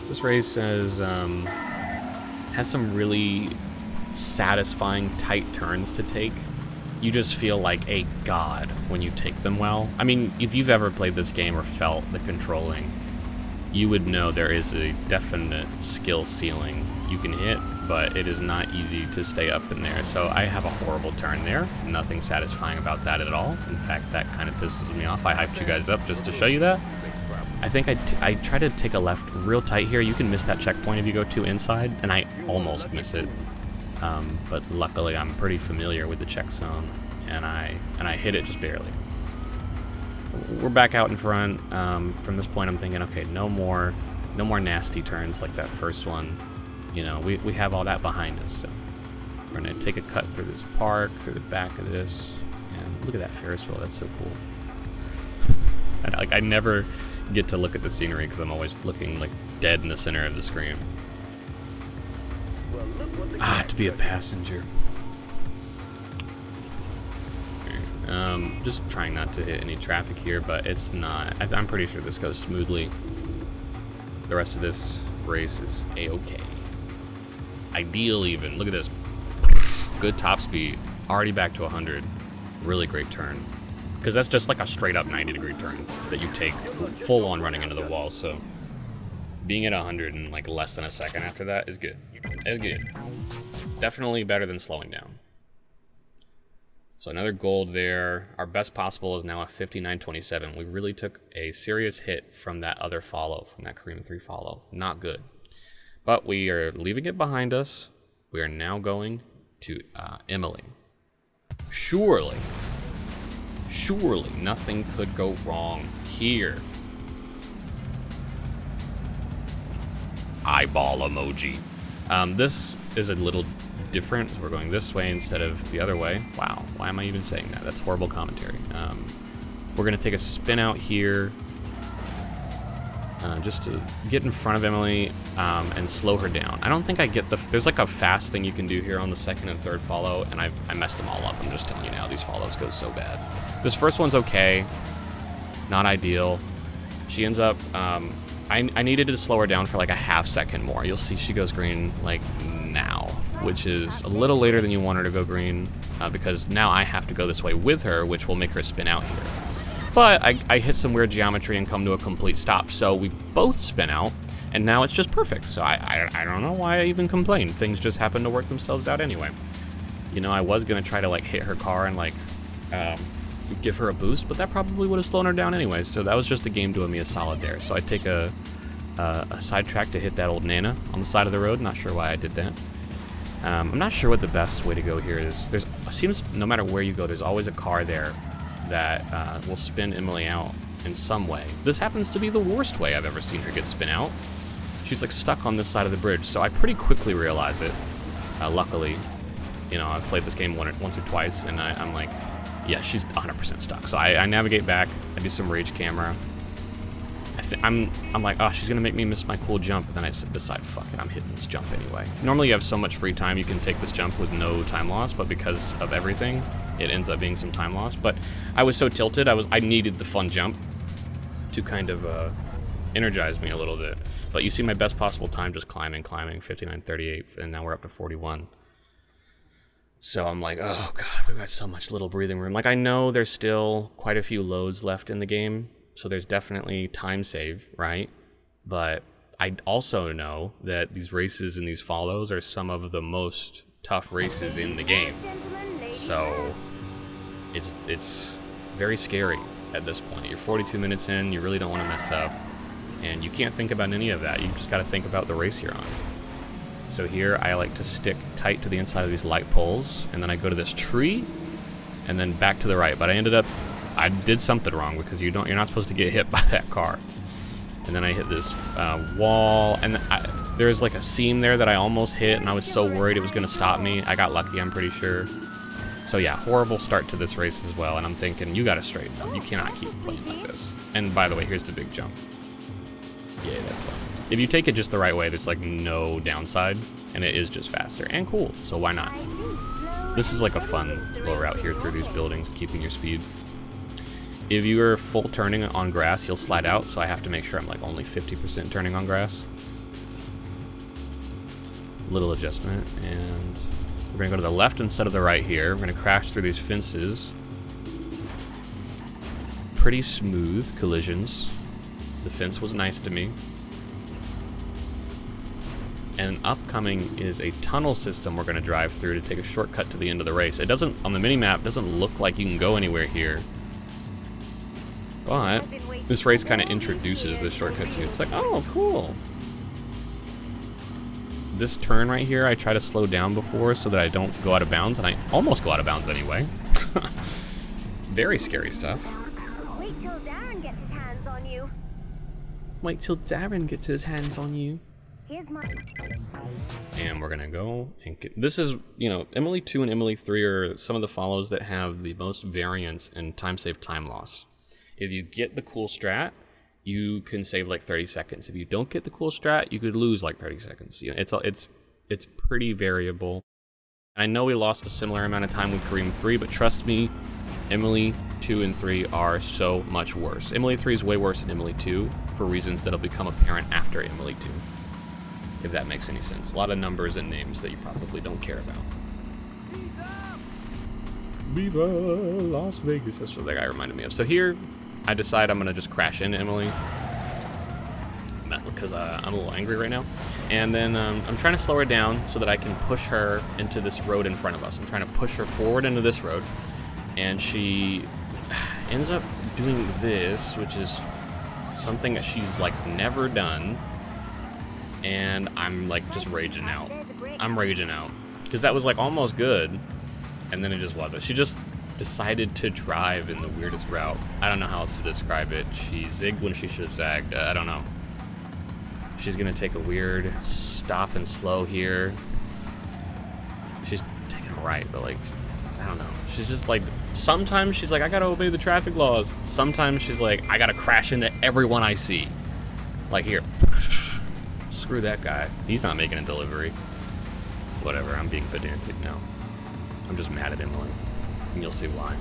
This race has some really satisfying tight turns to take. You just feel like a god when you take them well. I mean, if you've ever played this game or felt the controlling, you would know there is a definite skill ceiling you can hit, but it is not easy to stay up in there. So I have a horrible turn there. Nothing satisfying about that at all. In fact, that kind of pisses me off. I hyped you guys up just to show you that. I think I try to take a left real tight here. You can miss that checkpoint if you go too inside, and I almost miss it. But luckily I'm pretty familiar with the check zone, and I hit it just barely. We're back out in front. From this point I'm thinking, okay, no more nasty turns like that first one. You know, we have all that behind us, so we're gonna take a cut through this park, through the back of this, and look at that Ferris wheel, that's so cool. And like, I never get to look at the scenery because I'm always looking like dead in the center of the screen. To be a passenger. Just trying not to hit any traffic here, but it's not. I'm pretty sure this goes smoothly. The rest of this race is a-okay. Ideal even. Look at this. Good top speed. Already back to 100. Really great turn. Because that's just like a straight up 90-degree turn that you take full on running into the wall. So being at 100 in like less than a second after that is good. It's good. Definitely better than slowing down. So another gold there. Our best possible is now a 59.27. We really took a serious hit from that other follow, from that Cream 3 follow. Not good. But we are leaving it behind us. We are now going to Emily. Surely nothing could go wrong here. Eyeball emoji. This is a little different. We're going this way instead of the other way. Wow, why am I even saying that? That's horrible commentary. We're gonna take a spin out here just to get in front of Emily and slow her down. I don't think I get there's like a fast thing you can do here on the second and third follow, and I messed them all up. I'm just telling you now, these follows go so bad. This first one's okay, not ideal. She ends up, I needed to slow her down for like a half second more. You'll see she goes green like now, which is a little later than you want her to go green, because now I have to go this way with her, which will make her spin out here. But I hit some weird geometry and come to a complete stop, so we both spin out, and now it's just perfect. So I don't know why I even complained. Things just happen to work themselves out anyway. You know, I was gonna try to like hit her car and like give her a boost, but that probably would have slowed her down anyway. So that was just a game doing me a solid there. So I take a sidetrack to hit that old Nana on the side of the road. Not sure why I did that. I'm not sure what the best way to go here is. It seems no matter where you go, there's always a car there that will spin Emily out in some way. This happens to be the worst way I've ever seen her get spin out. She's like stuck on this side of the bridge, so I pretty quickly realize it. Luckily, you know, I've played this game once or twice, and I'm like, yeah, she's 100% stuck. So I navigate back, I do some rage camera. I'm like, oh, she's gonna make me miss my cool jump, and then I decide, fuck it, I'm hitting this jump anyway. Normally you have so much free time you can take this jump with no time loss, but because of everything, it ends up being some time loss. But I was so tilted, I needed the fun jump to kind of energize me a little bit. But you see my best possible time just climbing, 59.38, and now we're up to 41. So I'm like, oh god, we've got so much little breathing room. Like, I know there's still quite a few loads left in the game, so there's definitely time save, right? But I also know that these races and these follows are some of the most tough races in the game. So it's very scary at this point. You're 42 minutes in, you really don't want to mess up, and you can't think about any of that. You just got to think about the race you're on. So here I like to stick tight to the inside of these light poles, and then I go to this tree, and then back to the right. But I did something wrong, because you're not supposed to get hit by that car. And then I hit this wall, and there's like a seam there that I almost hit, and I was so worried it was going to stop me. I got lucky, I'm pretty sure. So yeah, horrible start to this race as well, and I'm thinking, you got to straighten up. You cannot keep playing like this. And by the way, here's the big jump. Yeah, that's fun. If you take it just the right way, there's like no downside, and it is just faster and cool, so why not? This is like a fun little route here through these buildings, keeping your speed. If you're full turning on grass, you'll slide out, so I have to make sure I'm like only 50% turning on grass. Little adjustment, and we're gonna go to the left instead of the right here. We're gonna crash through these fences. Pretty smooth collisions. The fence was nice to me. And upcoming is a tunnel system we're gonna drive through to take a shortcut to the end of the race. It doesn't, on the mini-map, doesn't look like you can go anywhere here. But this race kind of introduces this shortcut to you. It's like, oh, cool. This turn right here, I try to slow down before so that I don't go out of bounds, and I almost go out of bounds anyway. Very scary stuff. Wait till Darren gets his hands on you. Wait till Darren gets his hands on you. Here's my... And we're gonna go and get, this is, you know, Emily 2 and Emily 3 are some of the follows that have the most variance in time save, time loss. If you get the cool strat, you can save like 30 seconds. If you don't get the cool strat, you could lose like 30 seconds. You know, it's pretty variable. I know we lost a similar amount of time with Kareem 3, but trust me, Emily 2 and 3 are so much worse. Emily 3 is way worse than Emily 2 for reasons that'll become apparent after Emily 2. If that makes any sense. A lot of numbers and names that you probably don't care about. Viva Las Vegas. That's what that guy reminded me of. So here, I decide I'm going to just crash into Emily. Because I'm a little angry right now. And then I'm trying to slow her down so that I can push her into this road in front of us. I'm trying to push her forward into this road. and she ends up doing this, which is something that she's like never done, and I'm like just raging out. I'm raging out because that was like almost good, and then it just wasn't. She just decided to drive in the weirdest route. I don't know how else to describe it. She zigged when she should have zagged. I don't know. She's gonna take a weird stop and slow here. She's taking a right, but like, I don't know. She's just like, sometimes she's like, I gotta obey the traffic laws. Sometimes she's like, I gotta crash into everyone I see. Like here. Screw that guy. He's not making a delivery. Whatever, I'm being pedantic now. I'm just mad at Emily. And you'll see why.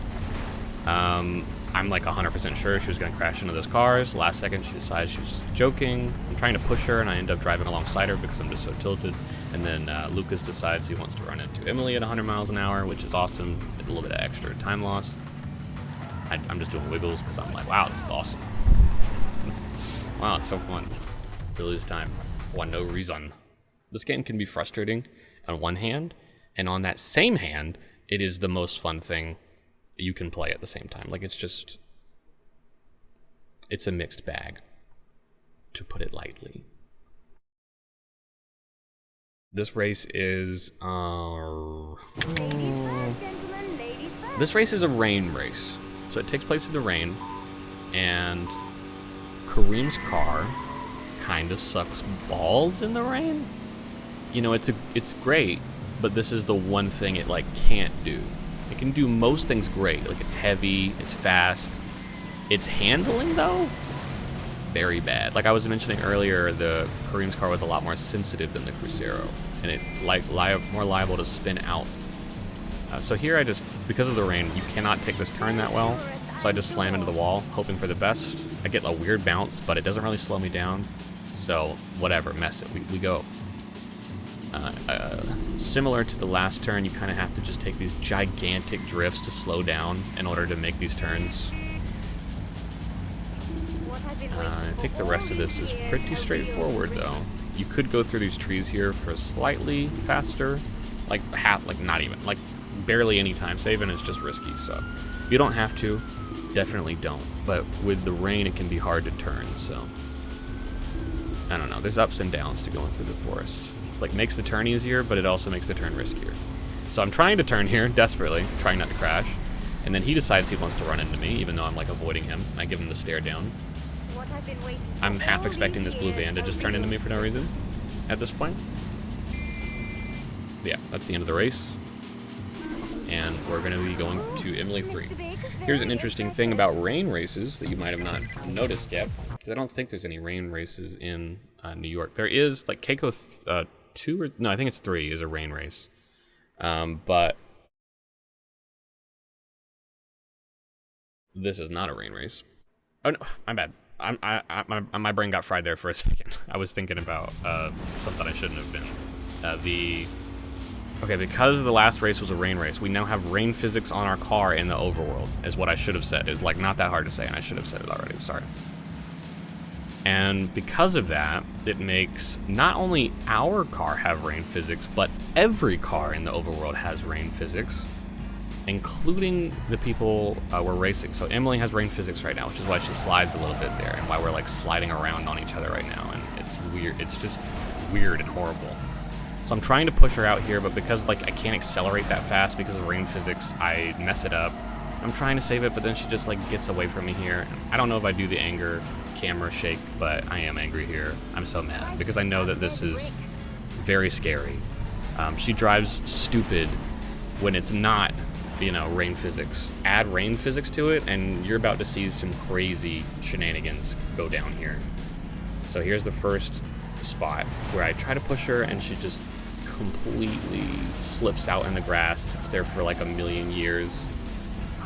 I'm like 100% sure she was gonna crash into those cars. Last second, she decided she was just joking. I'm trying to push her, and I end up driving alongside her because I'm just so tilted. And then Lucas decides he wants to run into Emily at 100 miles an hour, which is awesome. With a little bit of extra time loss. I'm just doing wiggles because I'm like, wow, this is awesome. Wow, it's so fun to lose time for no reason. This game can be frustrating on one hand, and on that same hand, it is the most fun thing you can play at the same time. Like, it's a mixed bag, to put it lightly. This race is this race is a rain race, so it takes place in the rain, and Kareem's car kind of sucks balls in the rain. You know, it's great, but this is the one thing it like can't do. It can do most things great. Like, it's heavy, it's fast. Its handling, though, very bad. Like I was mentioning earlier, the Kareem's car was a lot more sensitive than the Crucero, and it more liable to spin out. So here I just, because of the rain, you cannot take this turn that well. So I just slam into the wall, hoping for the best. I get a weird bounce, but it doesn't really slow me down. So whatever, mess it. We go. Similar to the last turn, you kind of have to just take these gigantic drifts to slow down in order to make these turns. I think the rest of this is pretty straightforward, though. You could go through these trees here for slightly faster, like not even, like barely any time save, and it's just risky. So you don't have to, definitely don't. But with the rain, it can be hard to turn. So I don't know. There's ups and downs to going through the forest. Like, makes the turn easier, but it also makes the turn riskier. So I'm trying to turn here desperately, trying not to crash, and then he decides he wants to run into me, even though I'm like avoiding him. I give him the stare down. I'm half expecting this blue van to just turn into me for no reason at this point. But yeah, that's the end of the race. And we're going to be going to Emily 3. Here's an interesting thing about rain races that you might have not noticed yet, because I don't think there's any rain races in New York. There is, like, Keiko 2, or no, I think it's 3 is a rain race. But this is not a rain race. Oh, no, my bad. My brain got fried there for a second. I was thinking about something I shouldn't have been. Okay, because the last race was a rain race, we now have rain physics on our car in the overworld, is what I should have said. It's like not that hard to say, and I should have said it already. Sorry. And because of that, it makes not only our car have rain physics, but every car in the overworld has rain physics, including the people we're racing. So Emily has rain physics right now, which is why she slides a little bit there, and why we're like sliding around on each other right now, and it's weird. It's just weird and horrible. So I'm trying to push her out here, but because like I can't accelerate that fast because of rain physics, I mess it up. I'm trying to save it, but then she just like gets away from me here. I don't know if I do the anger camera shake, but I am angry here. I'm so mad because I know that this is very scary. She drives stupid when it's not, you know, rain physics. Add rain physics to it, and you're about to see some crazy shenanigans go down here. So here's the first spot where I try to push her, and she just completely slips out in the grass, sits there for like a million years,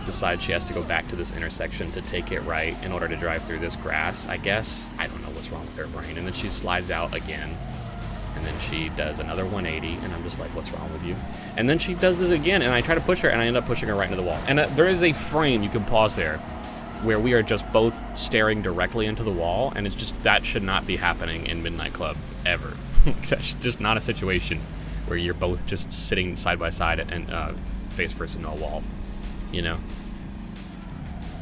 decides she has to go back to this intersection to take it right in order to drive through this grass, I guess. I don't know what's wrong with her brain. And then she slides out again, and then she does another 180, and I'm just like, what's wrong with you? And then she does this again, and I try to push her, and I end up pushing her right into the wall. And there is a frame, you can pause there, where we are just both staring directly into the wall, and it's just, that should not be happening in Midnight Club, ever. That's just not a situation where you're both just sitting side by side and face first into a wall, you know?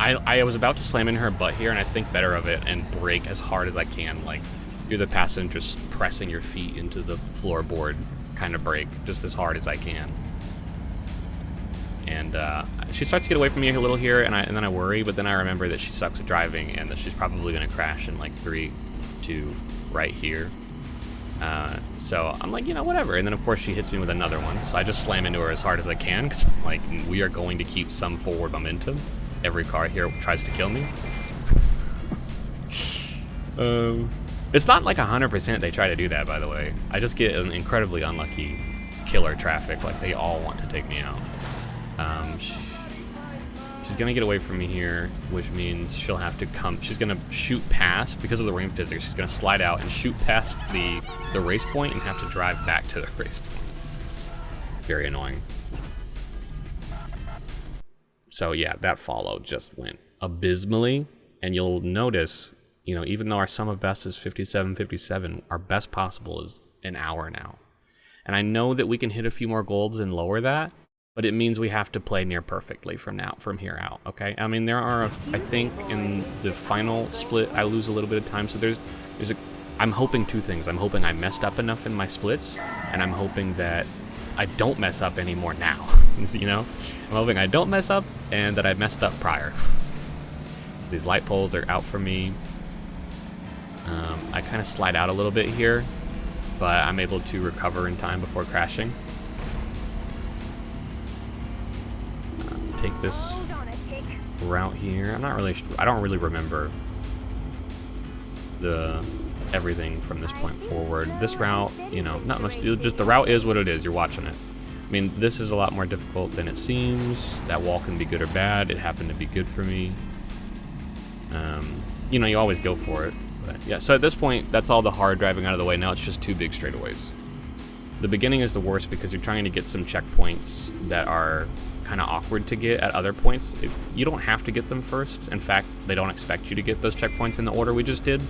I was about to slam in her butt here, and I think better of it and brake as hard as I can. Like, you're the passenger, just pressing your feet into the floorboard kind of brake, just as hard as I can. And she starts to get away from me a little here, and then I worry, but then I remember that she sucks at driving and that she's probably going to crash in like 3, 2, right here. So I'm like, you know, whatever. And then of course she hits me with another one, so I just slam into her as hard as I can, because like, we are going to keep some forward momentum. Every car here tries to kill me. It's not like 100% they try to do that, by the way. I just get an incredibly unlucky killer traffic. Like, they all want to take me out. She's gonna get away from me here, which means she'll have to come. She's gonna shoot past, because of the rain physics, she's gonna slide out and shoot past the race point and have to drive back to the race point. Very annoying. So yeah, that follow just went abysmally, and you'll notice, you know, even though our sum of best is 57.57, our best possible is an hour now. And I know that we can hit a few more golds and lower that, but it means we have to play near perfectly from here out, okay? I mean, there are, I think in the final split, I lose a little bit of time, so I'm hoping 2 things. I'm hoping I messed up enough in my splits, and I'm hoping that I don't mess up anymore now, you know? I'm hoping I don't mess up, and that I messed up prior. These light poles are out for me. I kind of slide out a little bit here, but I'm able to recover in time before crashing. Take this route here. I don't really remember everything from this point forward. This route, you know, not much. Just the route is what it is. You're watching it. I mean, this is a lot more difficult than it seems. That wall can be good or bad. It happened to be good for me. You know, you always go for it. But yeah, so at this point, that's all the hard driving out of the way. Now it's just 2 big straightaways. The beginning is the worst because you're trying to get some checkpoints that are kind of awkward to get at other points. You don't have to get them first. In fact, they don't expect you to get those checkpoints in the order we just did.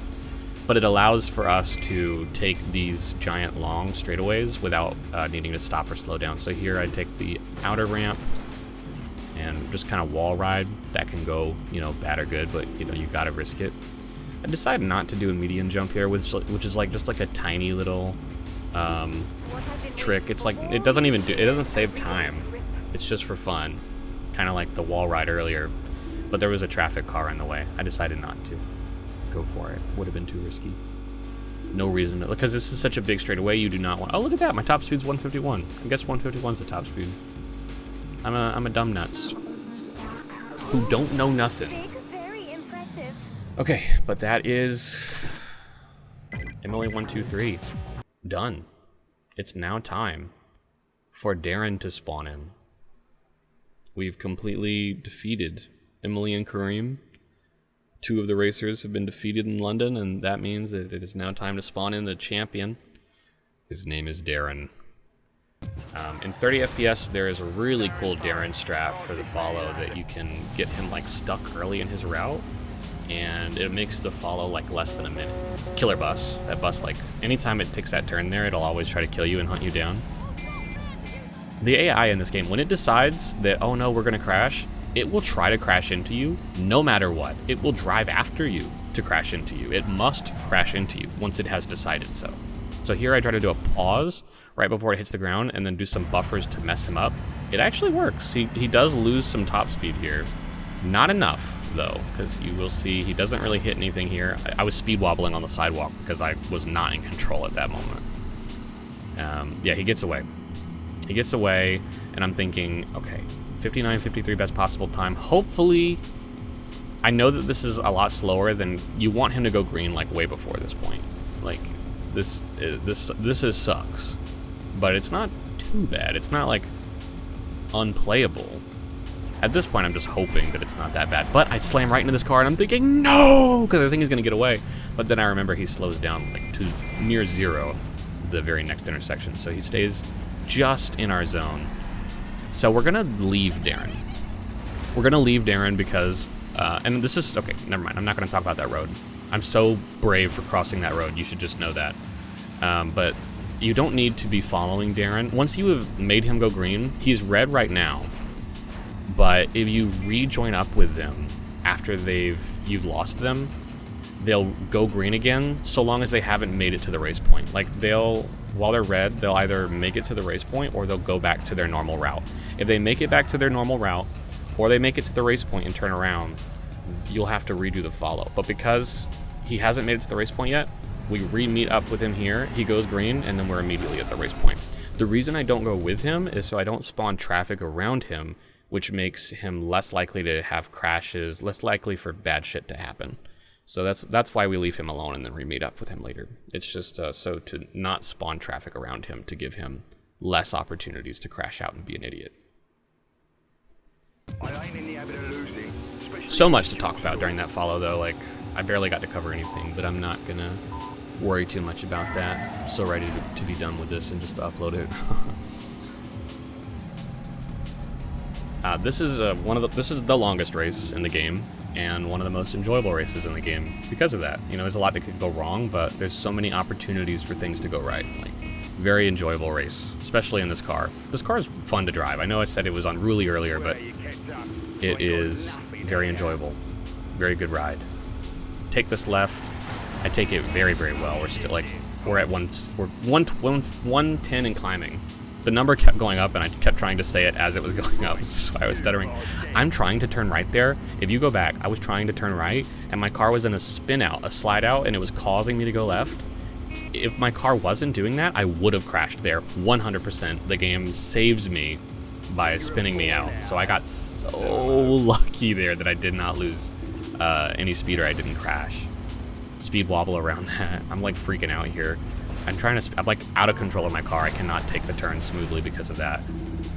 But it allows for us to take these giant long straightaways without needing to stop or slow down. So here I take the outer ramp and just kind of wall ride. That can go, you know, bad or good, but you know, you gotta risk it. I decided not to do a median jump here, which is like just like a tiny little trick. It's like it doesn't save time. It's just for fun, kind of like the wall ride earlier. But there was a traffic car in the way. I decided not to go for it. Would have been too risky. No reason to, because this is such a big straightaway. You do not want. Oh, look at that! My top speed's 151. I guess 151's the top speed. I'm a dumb nuts who don't know nothing. Okay, but that is Emily 123 done. It's now time for Darren to spawn in. We've completely defeated Emily and Kareem. 2 of the racers have been defeated in London, and that means that it is now time to spawn in the champion. His name is Darren. In 30 FPS, there is a really cool Darren strat for the follow that you can get him like stuck early in his route, and it makes the follow like less than a minute. Killer bus. That bus, like, anytime it takes that turn there, it'll always try to kill you and hunt you down. The AI in this game, when it decides that, oh no, we're gonna crash, it will try to crash into you no matter what. It will drive after you to crash into you. It must crash into you once it has decided so. So here I try to do a pause right before it hits the ground and then do some buffers to mess him up. It actually works. He does lose some top speed here. Not enough, though, because you will see he doesn't really hit anything here. I was speed wobbling on the sidewalk because I was not in control at that moment. Yeah, he gets away. He gets away, and I'm thinking, okay, 59.53 best possible time. Hopefully, I know that this is a lot slower than you want him to go green like way before this point. Like this is sucks, but it's not too bad. It's not like unplayable. At this point, I'm just hoping that it's not that bad. But I slam right into this car, and I'm thinking no, because I think he's gonna get away. But then I remember he slows down like to near 0 the very next intersection, so he stays just in our zone. So we're gonna leave Darren. We're gonna leave Darren because, and this is, okay, never mind. I'm not gonna talk about that road. I'm so brave for crossing that road. You should just know that. But you don't need to be following Darren. Once you have made him go green, he's red right now. But if you rejoin up with them after you've lost them, they'll go green again so long as they haven't made it to the race point. Like while they're red, they'll either make it to the race point or they'll go back to their normal route. If they make it back to their normal route or they make it to the race point and turn around, you'll have to redo the follow. But because he hasn't made it to the race point yet, we re-meet up with him here, he goes green, and then we're immediately at the race point. The reason I don't go with him is so I don't spawn traffic around him, which makes him less likely to have crashes, less likely for bad shit to happen. So that's why we leave him alone and then re-meet up with him later. It's just so to not spawn traffic around him, to give him less opportunities to crash out and be an idiot. So much to talk about during that follow, though. Like, I barely got to cover anything, but I'm not gonna worry too much about that. I'm so ready to be done with this and just to upload it. This is the longest race in the game, and one of the most enjoyable races in the game because of that. You know, there's a lot that could go wrong, but there's so many opportunities for things to go right. Like, very enjoyable race, especially in this car. This car is fun to drive. I know I said it was unruly earlier, but it is very enjoyable. Very good ride. Take this left. I take it very, very well. We're at 110 and climbing. The number kept going up, and I kept trying to say it as it was going up. This is why I was stuttering. I'm trying to turn right there. If you go back, I was trying to turn right, and my car was in a spin out, a slide out, and it was causing me to go left. If my car wasn't doing that, I would have crashed there 100%. The game saves me by spinning me out. So I got so lucky there that I did not lose any speed, or I didn't crash. Speed wobble around that. I'm like freaking out here. I'm like out of control of my car. I cannot take the turn smoothly because of that.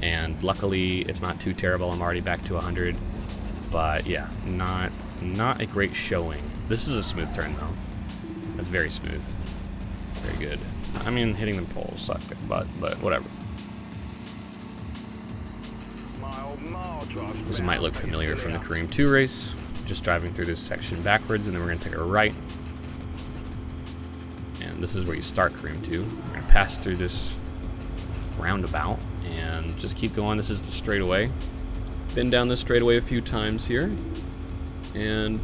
And luckily, it's not too terrible. I'm already back to 100. But yeah, not a great showing. This is a smooth turn though. That's very smooth. Very good. I mean, hitting the poles sucked, but whatever. This might look familiar from the Kareem 2 race. Just driving through this section backwards, and then we're going to take a right. And this is where you start Kareem 2. We're going to pass through this roundabout and just keep going. This is the straightaway. Been down this straightaway a few times here. And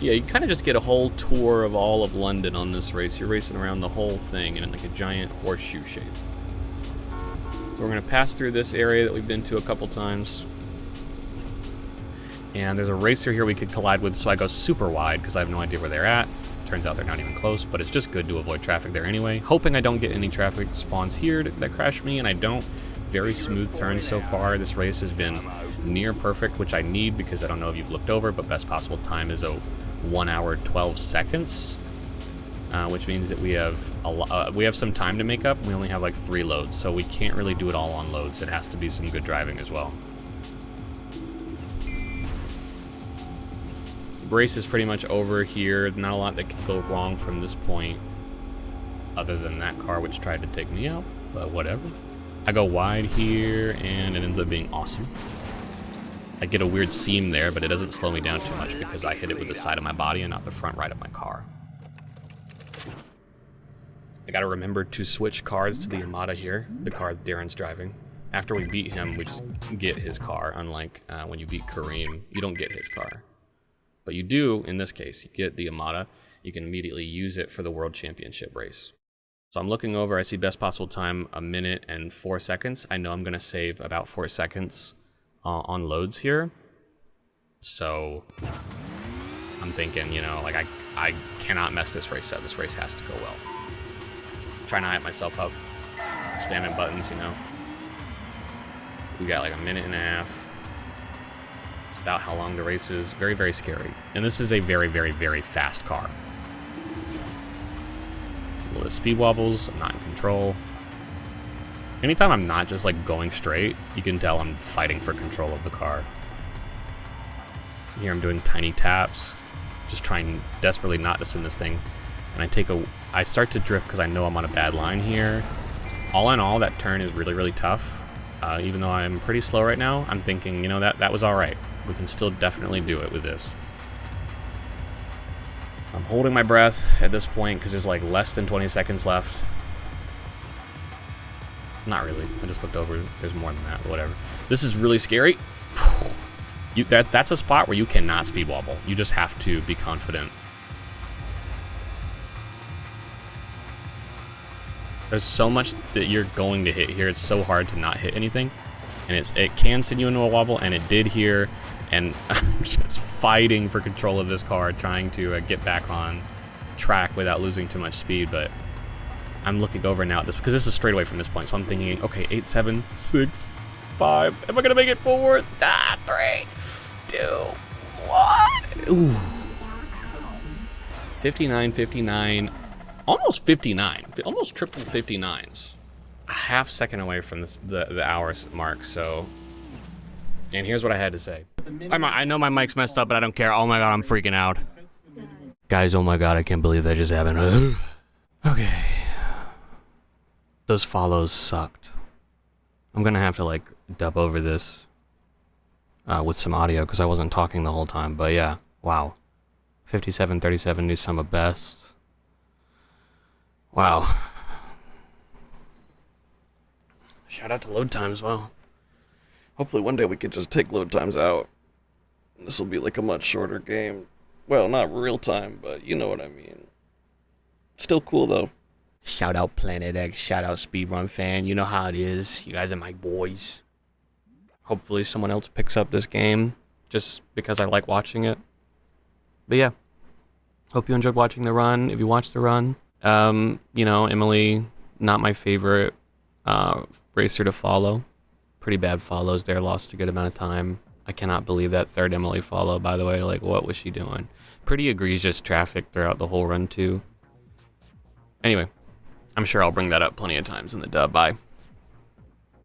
yeah, you kind of just get a whole tour of all of London on this race. You're racing around the whole thing in like a giant horseshoe shape. So we're going to pass through this area that we've been to a couple times. And there's a racer here we could collide with, so I go super wide because I have no idea where they're at. Turns out they're not even close, but it's just good to avoid traffic there anyway. Hoping I don't get any traffic spawns here that crash me, and I don't. Very smooth turns so far. This race has been near perfect, which I need because I don't know if you've looked over, but best possible time is 1 hour 12 seconds, which means that we have some time to make up. We only have like 3 loads, so we can't really do it all on loads. It has to be some good driving as well. Race is pretty much over here. Not a lot that could go wrong from this point, other than that car which tried to take me out, but whatever. I go wide here, and it ends up being awesome. I get a weird seam there, but it doesn't slow me down too much because I hit it with the side of my body and not the front right of my car. I gotta remember to switch cars to the Yamada here, the car Darren's driving. After we beat him, we just get his car, unlike when you beat Kareem, you don't get his car. But you do, in this case, you get the Yamada. You can immediately use it for the World Championship race. So I'm looking over, I see best possible time 1 minute and 4 seconds. I know I'm gonna save about 4 seconds on loads here. So I'm thinking, you know, like I cannot mess this race up. This race has to go well. Try not to hype myself up, spamming buttons, you know. We got like 1.5 minutes. It's about how long the race is. Very, very scary. And this is a very, very, very fast car. A little speed wobbles, I'm not in control. Anytime I'm not just like going straight, you can tell I'm fighting for control of the car. Here I'm doing tiny taps, just trying desperately not to send this thing. And I start to drift because I know I'm on a bad line here. All in all, that turn is really, really tough. Even though I'm pretty slow right now, I'm thinking, you know, that was all right. We can still definitely do it with this. I'm holding my breath at this point because there's like less than 20 seconds left. Not really. I just looked over. There's more than that, but whatever. This is really scary. That's a spot where you cannot speed wobble. You just have to be confident. There's so much that you're going to hit here. It's so hard to not hit anything. And it can send you into a wobble, and it did here. And I'm just fighting for control of this car, trying to get back on track without losing too much speed. But I'm looking over now at this, because this is straight away from this point. So I'm thinking, okay, 8, 7, 6, 5. Am I going to make it forward? 3, 2, 1. Ooh. 59, 59. Almost 59. Almost triple 59s. A half second away from the hour mark, so... And here's what I had to say. I know my mic's messed up, but I don't care. Oh my god, I'm freaking out. Guys, oh my god, I can't believe that just happened. Okay. Those follows sucked. I'm gonna have to, like, dub over this with some audio, because I wasn't talking the whole time. But yeah, wow. 57, 37, new sum of best. Wow. Shout out to load time as well. Hopefully one day we could just take load times out. This will be like a much shorter game. Well, not real time, but you know what I mean. Still cool though. Shout out Planet X, shout out Speedrun Fan. You know how it is. You guys are my boys. Hopefully someone else picks up this game just because I like watching it. But yeah. Hope you enjoyed watching the run. If you watched the run, you know, Emily, not my favorite racer to follow. Pretty bad follows there, lost a good amount of time. I cannot believe that third Emily follow, by the way. Like, what was she doing? Pretty egregious traffic throughout the whole run, too. Anyway, I'm sure I'll bring that up plenty of times in the dub. Bye.